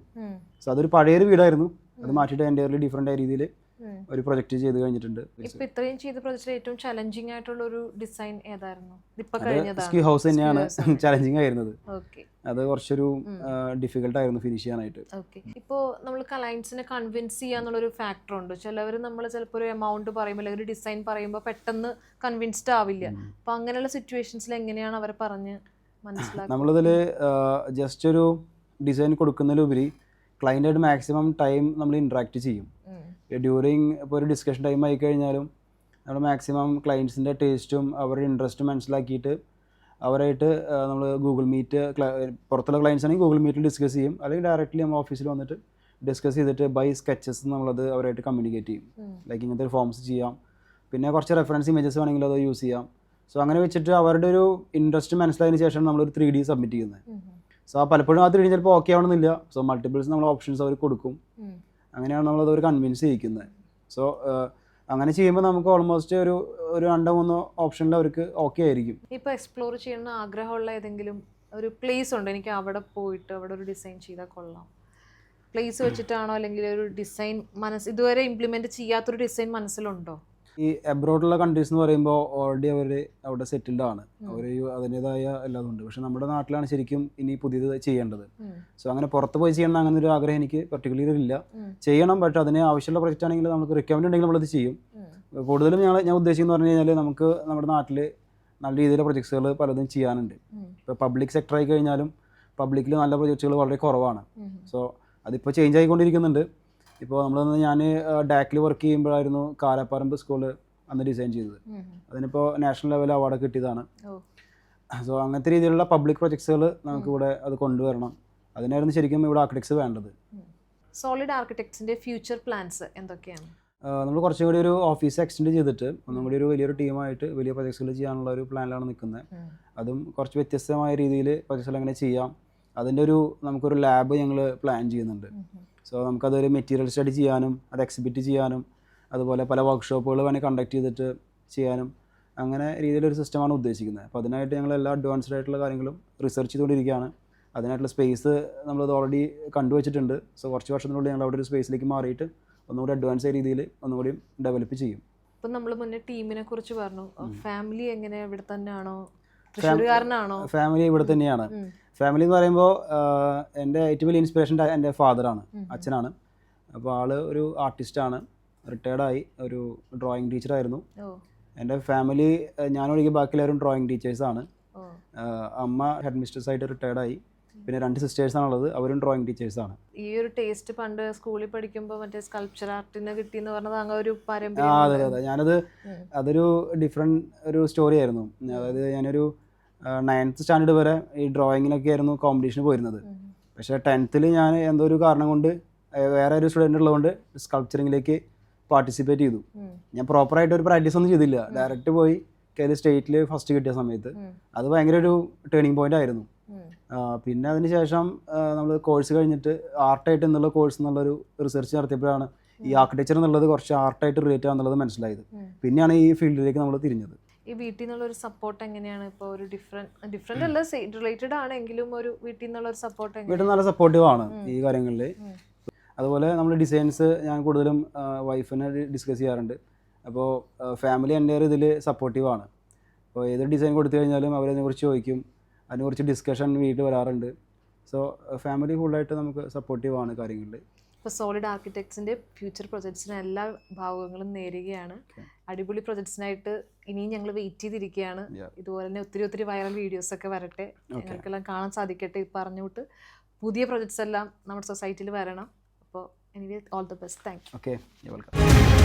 സോ അതൊരു പഴയൊരു വീടായിരുന്നു, അത് മാറ്റിയിട്ട് എൻ്റെ ഒരു ഡിഫറെൻ്റ് ആയ രീതിയിൽ ഒരു പ്രൊജക്റ്റ് ചെയ്ത് കഴിഞ്ഞിട്ടുണ്ട്.
ഇപ്പോൾ ഇത്രയും ചെയ്ത പ്രൊജക്റ്റിൽ ഏറ്റവും ചലഞ്ചിങ് ആയിട്ടുള്ള ഒരു ഡിസൈൻ ഏതായിരുന്നു?
സ്കീ ഹൗസ് തന്നെയാണ് ചലഞ്ചിങ് ആയിരുന്നത്. അത് കുറച്ചൊരു ഡിഫിക്കൽട്ട് ആയിരുന്നു ഫിനിഷ് ചെയ്യാനായിട്ട്.
ഓക്കെ, ഇപ്പോൾ നമ്മൾ ക്ലയൻസിനെ കൺവിൻസ് ചെയ്യാന്നുള്ളൊരു ഫാക്ടർ ഉണ്ട്. ചിലവർ നമ്മൾ ചിലപ്പോൾ ഒരു എമൗണ്ട് പറയുമ്പോൾ അല്ലെങ്കിൽ ഒരു ഡിസൈൻ പറയുമ്പോൾ പെട്ടെന്ന് കൺവിൻസ്ഡ് ആവില്ല. അപ്പോൾ അങ്ങനെയുള്ള സിറ്റുവേഷൻസിൽ എങ്ങനെയാണ് അവരെ പറഞ്ഞ് മനസ്സിലാക്കുക?
നമ്മളിതിൽ ജസ്റ്റ് ഒരു ഡിസൈൻ കൊടുക്കുന്നതിലുപരി ക്ലയൻറ്റായിട്ട് മാക്സിമം ടൈം നമ്മൾ ഇൻട്രാക്ട് ചെയ്യും. ഡ്യൂറിങ് ഇപ്പോൾ ഒരു ഡിസ്കഷൻ ടൈം ആയി കഴിഞ്ഞാലും നമ്മൾ മാക്സിമം ക്ലയൻസിൻ്റെ ടേസ്റ്റും അവരുടെ ഇൻട്രസ്റ്റും മനസ്സിലാക്കിയിട്ട് അവരായിട്ട് നമ്മൾ ഗൂഗിൾ മീറ്റ്, പുറത്തുള്ള ക്ലയൻസ് ആണെങ്കിൽ ഗൂഗിൾ മീറ്റിൽ ഡിസ്കസ് ചെയ്യും, അല്ലെങ്കിൽ ഡയറക്റ്റ്ലി നമ്മൾ ഓഫീസിൽ വന്നിട്ട് ഡിസ്കസ് ചെയ്തിട്ട് ബൈ സ്കെച്ചസ് നമ്മളത് അവരായിട്ട് കമ്മ്യൂണിക്കേറ്റ് ചെയ്യും. ലൈക്ക് ഇങ്ങനത്തെ ഒരു ഫോംസ് ചെയ്യാം, പിന്നെ കുറച്ച് റെഫറൻസ് ഇമേജസ് വേണമെങ്കിൽ അത് യൂസ് ചെയ്യാം. സോ അങ്ങനെ വെച്ചിട്ട് അവരുടെ ഒരു ഇൻട്രസ്റ്റ് മനസ്സിലായതിന് ശേഷം നമ്മളൊരു 3D സബ്മിറ്റ് ചെയ്യുന്നത്. സോ പലപ്പോഴും ആ 3D ചിലപ്പോൾ ഓക്കെ ആവണമെന്നില്ല. സോ മൾട്ടിപ്പിൾസ് നമ്മൾ ഓപ്ഷൻസ് അവർ കൊടുക്കും. അങ്ങനെയാണ് നമ്മളത് ഒരു കൺവിൻസ് ചെയ്യിക്കുന്നത്. സോ അങ്ങനെ ചെയ്യുമ്പോൾ നമുക്ക് ഓൾമോസ്റ്റ് ഒരു 2-3 ഓപ്ഷനിൽ അവർക്ക് ഓക്കെ ആയിരിക്കും.
ഇപ്പോൾ എക്സ്പ്ലോർ ചെയ്യണമെന്ന് ആഗ്രഹമുള്ള ഏതെങ്കിലും ഒരു പ്ലേസ് ഉണ്ട്, എനിക്ക് അവിടെ പോയിട്ട് അവിടെ ഒരു ഡിസൈൻ ചെയ്താൽ കൊള്ളാം, പ്ലേസ് വെച്ചിട്ടാണോ അല്ലെങ്കിൽ ഒരു ഡിസൈൻ ഇതുവരെ ഇംപ്ലിമെൻറ്റ് ചെയ്യാത്തൊരു ഡിസൈൻ മനസ്സിലുണ്ടോ?
ഈ അബ്രോഡുള്ള കൺട്രീസ് എന്ന് പറയുമ്പോൾ ഓൾറെഡി അവർ അവിടെ സെറ്റിൽഡ് ആണ്, അവർ അതിൻ്റെതായ എല്ലാതും ഉണ്ട്. പക്ഷെ നമ്മുടെ നാട്ടിലാണ് ശരിക്കും ഇനി പുതിയത് ചെയ്യേണ്ടത്. സോ അങ്ങനെ പുറത്ത് പോയി ചെയ്യണം അങ്ങനെ ഒരു ആഗ്രഹം എനിക്ക് പർട്ടിക്കുലർ ഇല്ല. ചെയ്യണം, പക്ഷേ അതിന് ആവശ്യമുള്ള പ്രൊജക്റ്റ് ആണെങ്കിൽ നമുക്ക് റിക്കമെൻഡ് ഉണ്ടെങ്കിൽ നമ്മളത് ചെയ്യും. കൂടുതലും ഞാൻ ഉദ്ദേശിക്കുന്നത് പറഞ്ഞു കഴിഞ്ഞാൽ നമുക്ക് നമ്മുടെ നാട്ടിൽ നല്ല രീതിയിലുള്ള പ്രൊജക്ട്സുകൾ പലതും ചെയ്യാനുണ്ട്. ഇപ്പോൾ പബ്ലിക് സെക്ടർ ആയി കഴിഞ്ഞാലും പബ്ലിക്കിൽ നല്ല പ്രൊജക്ട്സുകൾ വളരെ കുറവാണ്. സോ അതിപ്പോൾ ചേഞ്ച് ആയിക്കൊണ്ടിരിക്കുന്നുണ്ട്. ഇപ്പോൾ ഞാൻ ഡാക്കിൽ വർക്ക് ചെയ്യുമ്പോഴായിരുന്നു കാരാപ്പറമ്പ് സ്കൂള് അന്ന് ഡിസൈൻ ചെയ്തത്. അതിനിപ്പോൾ നാഷണൽ ലെവൽ അവാർഡ് കിട്ടിയതാണ്. സോ അങ്ങനത്തെ രീതിയിലുള്ള പബ്ലിക് പ്രൊജക്ട്സുകൾ നമുക്കിവിടെ അത് കൊണ്ടുവരണം. അതിനായിരുന്നു ശരിക്കും ഇവിടെ ആർക്കിടെക്ട്സ് വേണ്ടത്.
സോളിഡ് ആർക്കിടെക്ട്സിൻ്റെ ഫ്യൂച്ചർ പ്ലാൻസ് എന്തൊക്കെയാണ്?
നമ്മൾ കുറച്ചും കൂടി ഒരു ഓഫീസ് എക്സ്റ്റെൻഡ് ചെയ്തിട്ട് ഒന്നും കൂടി ഒരു വലിയൊരു ടീമായിട്ട് വലിയ പ്രൊജക്ട്സുകൾ ചെയ്യാനുള്ള ഒരു പ്ലാനിലാണ് നിൽക്കുന്നത്. അതും കുറച്ച് വ്യത്യസ്തമായ രീതിയിൽ പ്രൊജക്ട്സുകൾ അങ്ങനെ ചെയ്യാം. അതിൻ്റെ നമുക്കൊരു ലാബ് ഞങ്ങൾ പ്ലാൻ ചെയ്യുന്നുണ്ട്. സോ നമുക്കതൊരു മെറ്റീരിയൽ സ്റ്റഡി ചെയ്യാനും അത് എക്സിബിറ്റ് ചെയ്യാനും അതുപോലെ പല വർക്ക്ഷോപ്പുകൾ വേണമെങ്കിൽ കണ്ടക്ട് ചെയ്തിട്ട് ചെയ്യാനും അങ്ങനെ രീതിയിലൊരു സിസ്റ്റമാണ് ഉദ്ദേശിക്കുന്നത്. അപ്പോൾ അതിനായിട്ട് ഞങ്ങൾ എല്ലാ അഡ്വാൻസ്ഡ് ആയിട്ടുള്ള കാര്യങ്ങളും റിസർച്ച് ചെയ്തുകൊണ്ടിരിക്കുകയാണ്. അതിനായിട്ടുള്ള സ്പേസ് നമ്മളത് ഓൾറെഡി കണ്ടുവച്ചിട്ടുണ്ട്. സോ കുറച്ച് വർഷത്തിനുള്ളിൽ ഞങ്ങൾ അവിടെ ഒരു സ്പേസിലേക്ക് മാറിയിട്ട് ഒന്നുകൂടി അഡ്വാൻസ് ആയ രീതിയിൽ ഒന്നുകൂടി ഡെവലപ്പ് ചെയ്യും.
ഇപ്പം നമ്മൾ മുന്നേ ടീമിനെ കുറിച്ച് പറഞ്ഞു. ഫാമിലി എങ്ങനെ ഇവിടെ തന്നെയാണോ, തൃശ്ശൂർകാരനാണോ?
ഫാമിലി ഇവിടെ തന്നെയാണ്. ഫാമിലി എന്ന് പറയുമ്പോൾ എൻ്റെ ഏറ്റവും വലിയ ഇൻസ്പിറേഷൻ എൻ്റെ ഫാദറാണ്, അച്ഛനാണ്. അപ്പോൾ ആൾ ഒരു ആർട്ടിസ്റ്റാണ്, റിട്ടയർഡായി, ഒരു ഡ്രോയിങ് ടീച്ചറായിരുന്നു. എൻ്റെ ഫാമിലി ഞാനൊഴികെ ബാക്കി എല്ലാവരും ഡ്രോയിങ് ടീച്ചേഴ്സാണ്. അമ്മ ഹെഡ് മിസ്ട്രസ്സായിട്ട് റിട്ടയർഡായി. പിന്നെ 2 സിസ്റ്റേഴ്സാണുള്ളത്, അവരും ഡ്രോയിങ് ടീച്ചേഴ്സാണ്.
ഈ ഒരു ടേസ്റ്റ് പണ്ട് സ്കൂളിൽ പഠിക്കുമ്പോൾ മറ്റേ സ്കൾപ്ചർ ആർട്ടിന് കിട്ടിയെന്ന് പറഞ്ഞത് അങ്ങനെ ഒരു പാരമ്പര്യം.
അതെ അതെ, അതൊരു ഡിഫറെൻറ്റ് ഒരു സ്റ്റോറി ആയിരുന്നു. അതായത് ഞാനൊരു 9th സ്റ്റാൻഡേർഡ് വരെ ഈ ഡ്രോയിങ്ങിനൊക്കെ ആയിരുന്നു കോമ്പറ്റീഷന് പോയിരുന്നത്. പക്ഷേ 10th ഞാൻ എന്തോ ഒരു കാരണം കൊണ്ട് വേറെ ഒരു സ്റ്റുഡൻ്റ് ഉള്ളതുകൊണ്ട് സ്കൾപ്ചറിങ്ങിലേക്ക് പാർട്ടിസിപ്പേറ്റ് ചെയ്തു. ഞാൻ പ്രോപ്പറായിട്ട് ഒരു പ്രാക്ടീസ് ഒന്നും ചെയ്തില്ല, ഡയറക്റ്റ് പോയി കയറി സ്റ്റേറ്റിൽ ഫസ്റ്റ് കിട്ടിയ സമയത്ത് അത് ഭയങ്കര ഒരു ടേണിംഗ് പോയിന്റ് ആയിരുന്നു. പിന്നെ അതിന് ശേഷം നമ്മൾ കോഴ്സ് കഴിഞ്ഞിട്ട് ആർട്ടായിട്ട് എന്നുള്ള കോഴ്സ് എന്നുള്ളൊരു റിസർച്ച് നടത്തിയപ്പോഴാണ് ഈ ആർക്കിടെക്ചർ എന്നുള്ളത് കുറച്ച് ആർട്ടായിട്ട് റിലേറ്റ് ആണെന്നുള്ളത് മനസ്സിലായത്. പിന്നെയാണ് ഈ ഫീൽഡിലേക്ക് നമ്മൾ തിരിഞ്ഞത്.
ഈ വീട്ടിൽ നിന്നുള്ള ഒരു സപ്പോർട്ട് എങ്ങനെയാണ്? ഇപ്പോൾ ഒരു ഡിഫറെന്റ് അല്ല, റിലേറ്റഡ് ആണെങ്കിലും ഒരു വീട്ടിൽ നിന്നുള്ള ഒരു സപ്പോർട്ട്
വീട്ടിൽ നല്ല സപ്പോർട്ടീവ് ആണ് ഈ കാര്യങ്ങളിൽ. അതുപോലെ നമ്മൾ ഡിസൈൻസ് ഞാൻ കൂടുതലും വൈഫിനെ ഡിസ്കസ് ചെയ്യാറുണ്ട്. അപ്പോൾ ഫാമിലി എൻ്റെ ഒരു ഇതിൽ സപ്പോർട്ടീവാണ്. അപ്പോൾ ഏതൊരു ഡിസൈൻ കൊടുത്തു കഴിഞ്ഞാലും അവരതിനെക്കുറിച്ച് ചോദിക്കും, അതിനെക്കുറിച്ച് ഡിസ്കഷൻ വീട്ടിൽ വരാറുണ്ട്. സോ ഫാമിലി ഫുള്ളായിട്ട് നമുക്ക് സപ്പോർട്ടീവാണ് കാര്യങ്ങളിൽ.
ഇപ്പോൾ സോളിഡ് ആർക്കിടെക്ട്സിൻ്റെ ഫ്യൂച്ചർ പ്രൊജക്ട്സിന് എല്ലാ ഭാഗങ്ങളും നേരുകയാണ്. അടിപൊളി പ്രൊജക്ട്സിനായിട്ട് ഇനിയും ഞങ്ങൾ വെയിറ്റ് ചെയ്തിരിക്കുകയാണ്. ഇതുപോലെ തന്നെ ഒത്തിരി വൈറൽ വീഡിയോസൊക്കെ വരട്ടെ, ഞങ്ങൾക്കെല്ലാം കാണാൻ സാധിക്കട്ടെ. പറഞ്ഞുകൊണ്ട് പുതിയ പ്രൊജക്ട്സ് എല്ലാം നമ്മുടെ സൊസൈറ്റിയിൽ വരണം. അപ്പോൾ anyway all the best. Thank you.
Okay, you welcome.